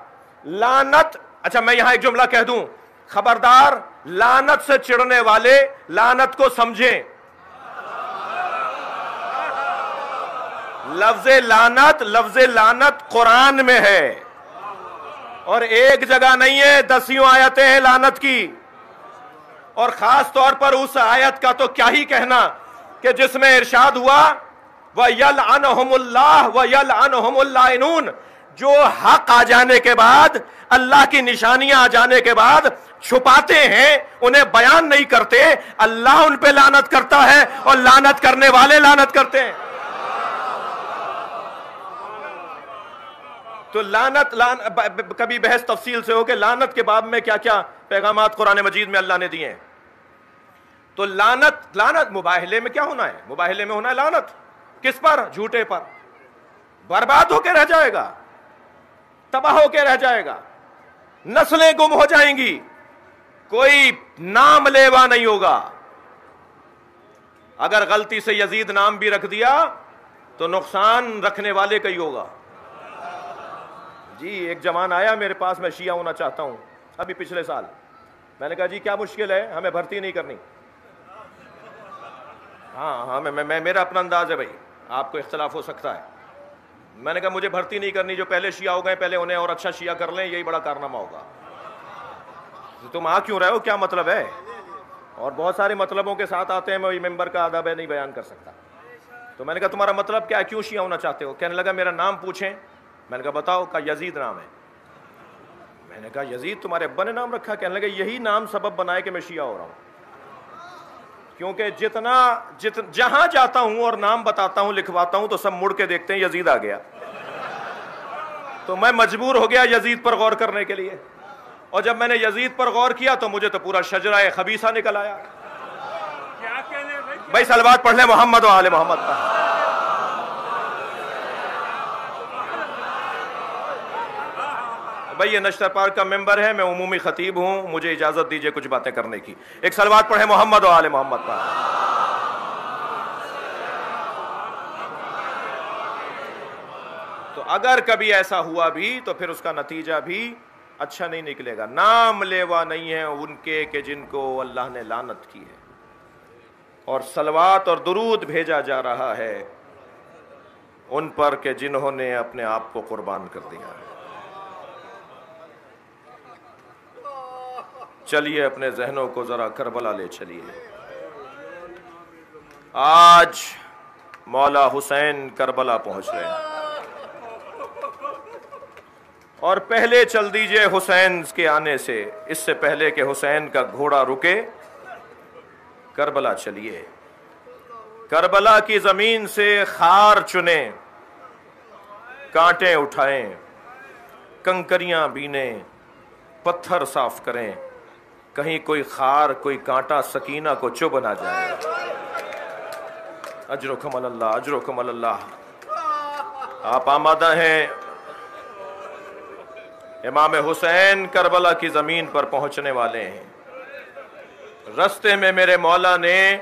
لعنت، اچھا میں یہاں ایک جملہ کہہ دوں، خبردار لعنت سے چڑھنے والے لعنت کو سمجھیں. لفظ لعنت قرآن میں ہے، اور ایک جگہ نہیں ہے، 10 آیتیں ہیں لعنت کی. اور خاص طور پر اس آیت کا تو کیا ہی کہنا کہ جس میں ارشاد ہوا وَيَلْعَنُهُمُ اللَّهُ وَيَلْعَنُهُمُ اللَّائِنُونَ، جو حق آ جانے کے بعد، اللہ کی نشانیاں آ جانے کے بعد چھپاتے ہیں، انہیں بیان نہیں کرتے، اللہ ان پہ لعنت کرتا ہے اور لعنت کرنے والے لعنت کرتے ہیں۔ تو لعنت کبھی بحث تفصیل سے ہو کہ لعنت کے باب میں کیا کیا پیغامات قرآن مجید میں اللہ نے دیے ہیں۔ تو لعنت مباہلے میں کیا ہونا ہے؟ مباہلے میں ہونا ہے لعنت، کس پر؟ جھوٹے پر، برباد ہو کے رہ جائے گا، تباہ ہو کے رہ جائے گا، نسلیں گم ہو جائیں گی، کوئی نام لیوا نہیں ہوگا۔ اگر غلطی سے یزید نام بھی رکھ دیا تو نقصان رکھنے والے کا ہی ہوگا۔ جی ایک جوان آیا میرے پاس، میں شیعہ ہونا چاہتا ہوں، ابھی پچھلے سال۔ میں نے کہا جی کیا مشکل ہے؟ ہمیں بھرتی نہیں کرنی۔ ہاں میرا اپنا انداز ہے بھائی، آپ کو اختلاف ہو سکتا ہے۔ میں نے کہا مجھے بھرتی نہیں کرنی، جو پہلے شیعہ ہو گئے پہلے انہیں اور اچھا شیعہ کر لیں، یہی بڑا کارنامہ ہوگا۔ تم آ کیوں رہے ہو؟ کیا مطلب ہے؟ اور بہت سارے مطلبوں کے ساتھ آتے ہیں، میں ممبر کا ادب ہے نہیں بیان کر سکتا۔ تو میں نے کہا تمہارا مطلب کیا ہے، کیوں شیعہ ہونا چاہتے ہو؟ کہنے لگا میرا نام پوچھیں۔ میں نے کہا بتاؤ، کہا یزید نام ہے۔ میں نے کہا یزید تمہارے ابا نے نام رکھا؟ کہنے لگا یہی نام سبب بنائے کہ میں شیعہ ہو رہا ہوں، کیونکہ جہاں جاتا ہوں اور نام بتاتا ہوں لکھواتا ہوں تو سب مڑ کے دیکھتے ہیں یزید آ گیا، تو میں مجبور ہو گیا یزید پر غور کرنے کے لیے۔ اور جب میں نے یزید پر غور کیا تو مجھے تو پورا شجرہ خبیثہ نکل آیا۔ بھائی صلوات پڑھ لیں محمد و آل محمد کا۔ بھائی یہ نشتر پارک کا ممبر ہے، میں عمومی خطیب ہوں، مجھے اجازت دیجئے کچھ باتیں کرنے کی۔ ایک صلوات پڑھیں محمد و آل محمد کا۔ تو اگر کبھی ایسا ہوا بھی تو پھر اس کا نتیجہ بھی اچھا نہیں نکلے گا۔ نام لیوا نہیں ہے ان کے کہ جن کو اللہ نے لعنت کی ہے، اور صلوات اور درود بھیجا جا رہا ہے ان پر کہ جنہوں نے اپنے آپ کو قربان کر دیا ہے۔ چلیے اپنے ذہنوں کو ذرا کربلا لے چلیے۔ آج مولا حسین کربلا پہنچ رہے ہیں، اور پہلے چل دیجئے حسین کے آنے سے، اس سے پہلے کہ حسین کا گھوڑا رکے، کربلا چلیے۔ کربلا کی زمین سے خار چنیں، کانٹے اٹھائیں، کنکریاں بینیں، پتھر صاف کریں، کہیں کوئی خار کوئی کانٹا سکینہ کو چبھ نہ جائے۔ اجرکم اللہ، اجرکم اللہ۔ آپ آمادہ ہیں؟ امام حسین کربلا کی زمین پر پہنچنے والے ہیں۔ رستے میں میرے مولا نے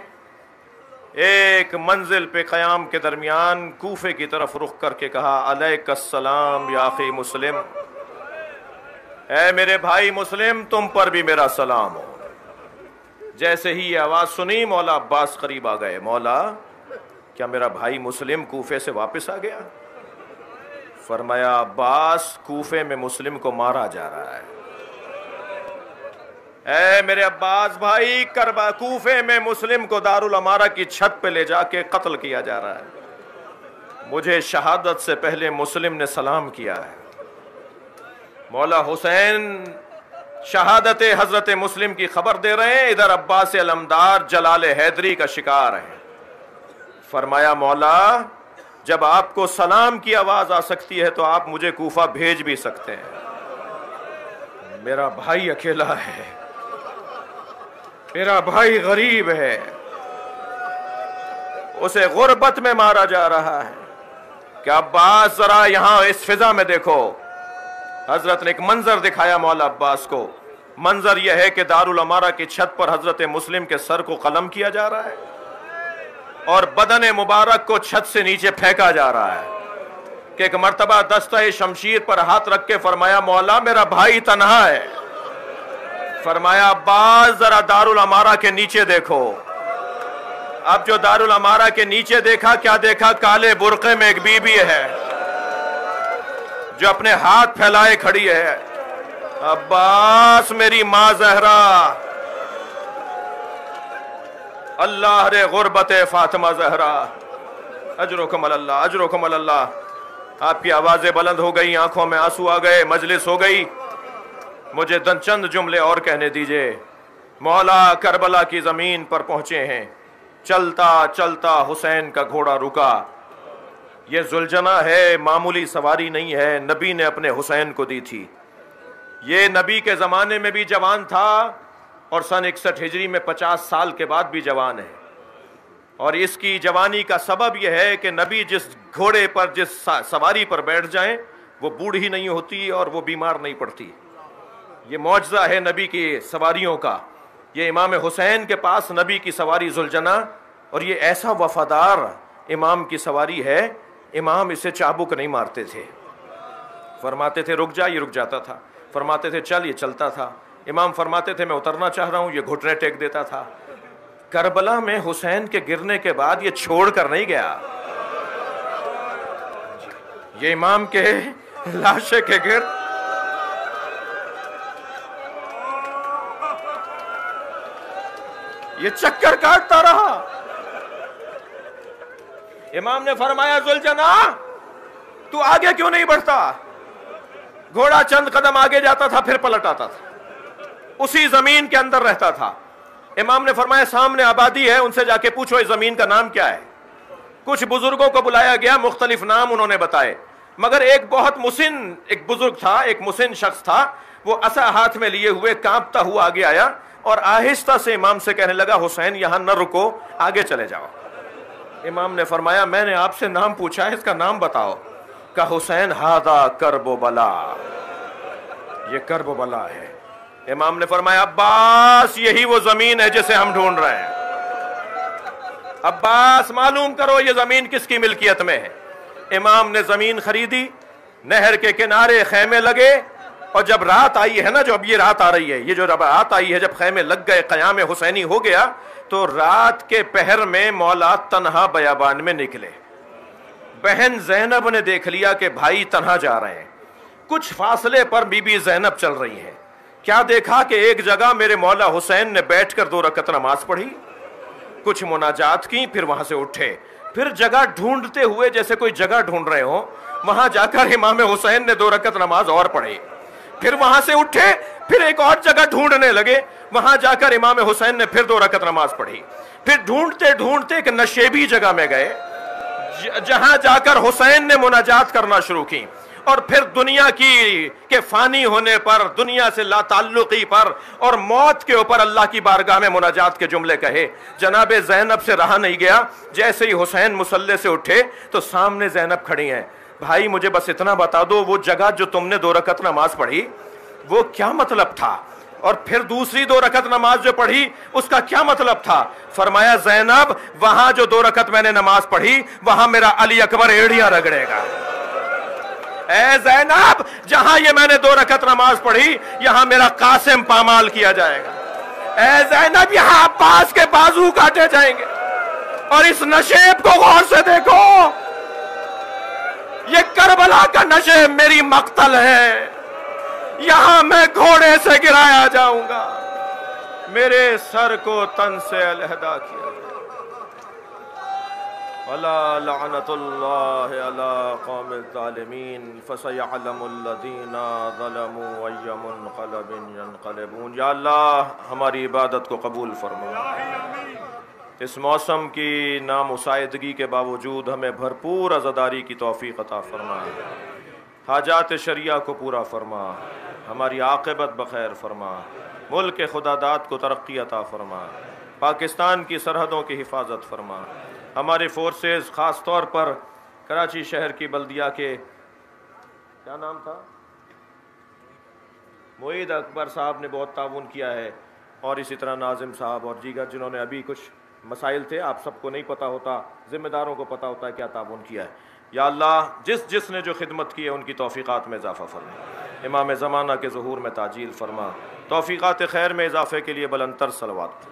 ایک منزل پہ قیام کے درمیان کوفے کی طرف رخ کر کے کہا علیک السلام یا اخی مسلم، اے میرے بھائی مسلم تم پر بھی میرا سلام ہو۔ جیسے ہی یہ آواز سنی مولا عباس قریب آ گئے۔ مولا کیا میرا بھائی مسلم کوفے سے واپس آ گیا؟ فرمایا عباس کوفے میں مسلم کو مارا جا رہا ہے۔ اے میرے عباس بھائی، کوفے میں مسلم کو دارالامارہ کی چھت پہ لے جا کے قتل کیا جا رہا ہے۔ مجھے شہادت سے پہلے مسلم نے سلام کیا ہے۔ مولا حسین شہادت حضرت مسلم کی خبر دے رہے ہیں، ادھر عباس علمدار جلال حیدری کا شکار ہے۔ فرمایا مولا جب آپ کو سلام کی آواز آ سکتی ہے تو آپ مجھے کوفہ بھیج بھی سکتے ہیں۔ میرا بھائی اکیلا ہے، میرا بھائی غریب ہے، اسے غربت میں مارا جا رہا ہے۔ کہ عباس ذرا یہاں اس فضا میں دیکھو۔ حضرت نے ایک منظر دکھایا مولا عباس کو۔ منظر یہ ہے کہ دارالامارہ کی چھت پر حضرت مسلم کے سر کو قلم کیا جا رہا ہے اور بدن مبارک کو چھت سے نیچے پھینکا جا رہا ہے۔ کہ ایک مرتبہ دستہ شمشیر پر ہاتھ رکھ کے فرمایا مولا میرا بھائی تنہا ہے۔ فرمایا عباس ذرا دارالامارہ کے نیچے دیکھو۔ اب جو دارالامارہ کے نیچے دیکھا، کیا دیکھا؟ کالے برقعے میں ایک بی بی ہے جو اپنے ہاتھ پھیلائے کھڑی ہے۔ عباس میری ماں زہرا، اللہ رے غربت فاطمہ زہرا، اجرکم اللہ، اجرکم اللہ۔ آپ کی آوازیں بلند ہو گئی، آنکھوں میں آنسو آ گئے، مجلس ہو گئی. مجھے چند جملے اور کہنے دیجئے. مولا کربلا کی زمین پر پہنچے ہیں، چلتا چلتا حسین کا گھوڑا رکا. یہ ذوالجناح ہے، معمولی سواری نہیں ہے، نبی نے اپنے حسین کو دی تھی. یہ نبی کے زمانے میں بھی جوان تھا اور سن 61 ہجری میں 50 سال کے بعد بھی جوان ہے. اور اس کی جوانی کا سبب یہ ہے کہ نبی جس گھوڑے پر، جس سواری پر بیٹھ جائیں وہ بوڑھی نہیں ہوتی اور وہ بیمار نہیں پڑتی. یہ معجزہ ہے نبی کی سواریوں کا. یہ امام حسین کے پاس نبی کی سواری ذوالجناح، اور یہ ایسا وفادار امام کی سواری ہے، امام اسے چابک نہیں مارتے تھے. فرماتے تھے رک جا، یہ رک جاتا تھا. فرماتے تھے چل، یہ چلتا تھا. امام فرماتے تھے میں اترنا چاہ رہا ہوں، یہ گھٹنے ٹیک دیتا تھا. کربلا میں حسین کے گرنے کے بعد یہ چھوڑ کر نہیں گیا. یہ امام کے لاشے کے گرد یہ چکر کاٹتا رہا. امام نے فرمایا ذوالجناح تو آگے کیوں نہیں بڑھتا؟ گھوڑا چند قدم آگے جاتا تھا پھر پلٹ آتا تھا، اسی زمین کے اندر رہتا تھا. امام نے فرمایا سامنے آبادی ہے، ان سے جا کے پوچھو اس زمین کا نام کیا ہے. کچھ بزرگوں کو بلایا گیا، مختلف نام انہوں نے بتائے، مگر ایک بہت مسن ایک بزرگ تھا، ایک مسن شخص تھا. وہ عصا ہاتھ میں لیے ہوئے کانپتا ہوا آگے آیا اور آہستہ سے امام سے کہنے لگا حسین یہاں نہ رکو، آگے چلے جاؤ. امام نے فرمایا میں نے آپ سے نام پوچھا ہے، اس کا نام بتاؤ. کہ حسین ہاذا کرب و بلا، یہ کرب و بلا ہے. امام نے فرمایا عباس یہی وہ زمین ہے جسے ہم ڈھونڈ رہے ہیں. عباس معلوم کرو یہ زمین کس کی ملکیت میں ہے. امام نے زمین خریدی، نہر کے کنارے خیمے لگے، اور جب رات آئی ہے نا، جو اب یہ رات آ رہی ہے، یہ جو رات آئی ہے، جب خیمے لگ گئے، قیام حسینی ہو گیا، تو رات کے پہر میں مولا تنہا بیابان میں نکلے. بہن زینب نے دیکھ لیا کہ بھائی تنہا جا رہے ہیں. کچھ فاصلے پر بی بی زینب چل رہی ہیں. کیا دیکھا کہ ایک جگہ میرے مولا حسین نے بیٹھ کر 2 رکعت نماز پڑھی، کچھ مناجات کی، پھر وہاں سے اٹھے. پھر جگہ ڈھونڈتے ہوئے جیسے کوئی جگہ ڈھونڈ رہے ہوں، وہاں جا کر امام حسین نے 2 رکعت نماز اور پڑھی. پھر وہاں سے اٹھے، پھر ایک اور جگہ ڈھونڈنے لگے، وہاں جا کر امام حسین نے پھر 2 رکعت نماز پڑھی. پھر ڈھونڈتے ڈھونڈتے ایک نشیبی جگہ میں گئے، جہاں جا کر حسین نے مناجات کرنا شروع کی. اور پھر دنیا کی کے فانی ہونے پر، دنیا سے لا تعلقی پر اور موت کے اوپر اللہ کی بارگاہ میں مناجات کے جملے کہے. جناب زینب سے رہا نہیں گیا. جیسے ہی حسین مصلی سے اٹھے تو سامنے زینب کھڑی ہیں. بھائی مجھے بس اتنا بتا دو، وہ جگہ جو تم نے 2 رکعت نماز پڑھی وہ کیا مطلب تھا؟ اور پھر دوسری 2 رکعت نماز جو پڑھی اس کا کیا مطلب تھا؟ فرمایا زینب وہاں جو 2 رکعت میں نے نماز پڑھی وہاں میرا علی اکبر ایڑیاں رگڑے گا. اے زینب جہاں یہ میں نے 2 رکعت نماز پڑھی یہاں میرا قاسم پامال کیا جائے گا. اے زینب یہاں عباس کے بازو کاٹے جائیں گے. اور اس نشیب کو غور سے دیکھو، یہ کربلا کا نشیب میری مقتل ہے. یہاں میں گھوڑے سے گرایا جاؤں گا، میرے سر کو تن سے علیحدہ کیا جائے. الا لعنت اللہ علی قوم الظالمین فسیعلم الذین ظلموا ای منقلب ینقلبون. یا اللہ ہماری عبادت کو قبول فرما. اس موسم کی نامساعدگی کے باوجود ہمیں بھرپور عزاداری کی توفیق عطا فرما. حاجات شریعہ کو پورا فرما، ہماری عاقبت بخیر فرما. ملک خدا داد کو ترقی عطا فرما. پاکستان کی سرحدوں کی حفاظت فرما. ہمارے فورسز خاص طور پر کراچی شہر کی بلدیہ کے کیا نام تھا، معید اکبر صاحب نے بہت تعاون کیا ہے، اور اسی طرح ناظم صاحب اور دیگر جنہوں نے ابھی کچھ مسائل تھے، آپ سب کو نہیں پتہ ہوتا، ذمہ داروں کو پتہ ہوتا ہے کیا تعاون کیا ہے. یا اللہ جس نے جو خدمت کی ہے ان کی توفیقات میں اضافہ فرما. امام زمانہ کے ظہور میں تعجیل فرما. توفیقات خیر میں اضافے کے لیے بلند تر صلوات.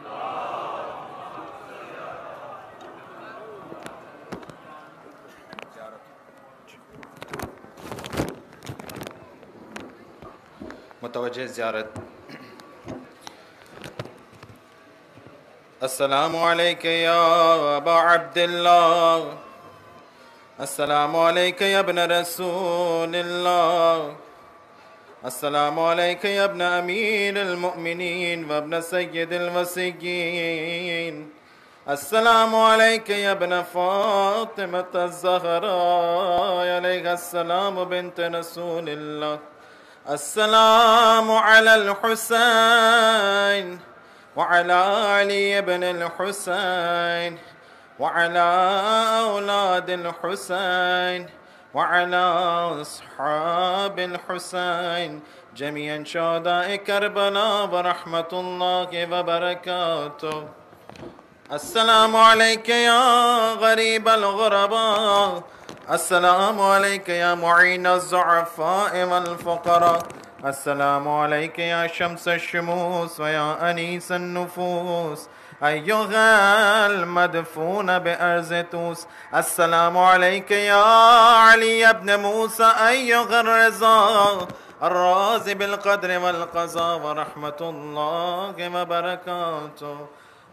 متوجہ زیارت. السلام علیکم یا ابا عبداللہ السلام عليك يا ابن رسول الله. السلام عليك يا ابن أمير المؤمنين وابن سيد الوصيين. السلام عليك يا ابن فاطمة الزهراء عليها السلام بنت رسول الله. السلام على الحسين وعلى علي بن الحسين وعلى أولاد الحسين وعلى أصحاب الحسين جميعا شهداء كربلاء ورحمة الله وبركاته. السلام عليك يا غريب الغرباء. السلام عليك يا معين الضعفاء والفقراء. السلام عليك يا شمس الشموس ويا أنيس النفوس أيها المدفون بأرض توس. السلام عليك يا علي بن موسى أيها الرضا الراضي بالقدر والقضاء ورحمة الله وبركاته.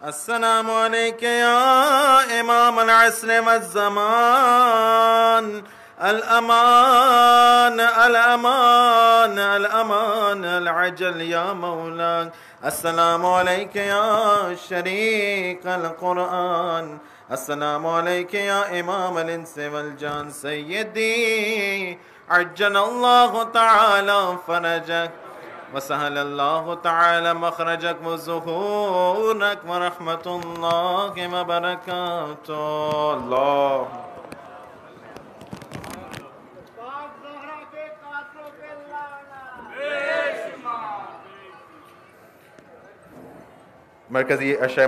السلام عليك يا إمام العصر والزمان. الأمان الأمان الأمان العجل يا مولاي. السلام عليك يا شريك القرآن. السلام عليك يا إمام الإنس والجان سيدي عجل الله تعالى فرجك وسهل الله تعالى مخرجك وظهورك ورحمة الله وبركاته. الله مرکزی اشیاء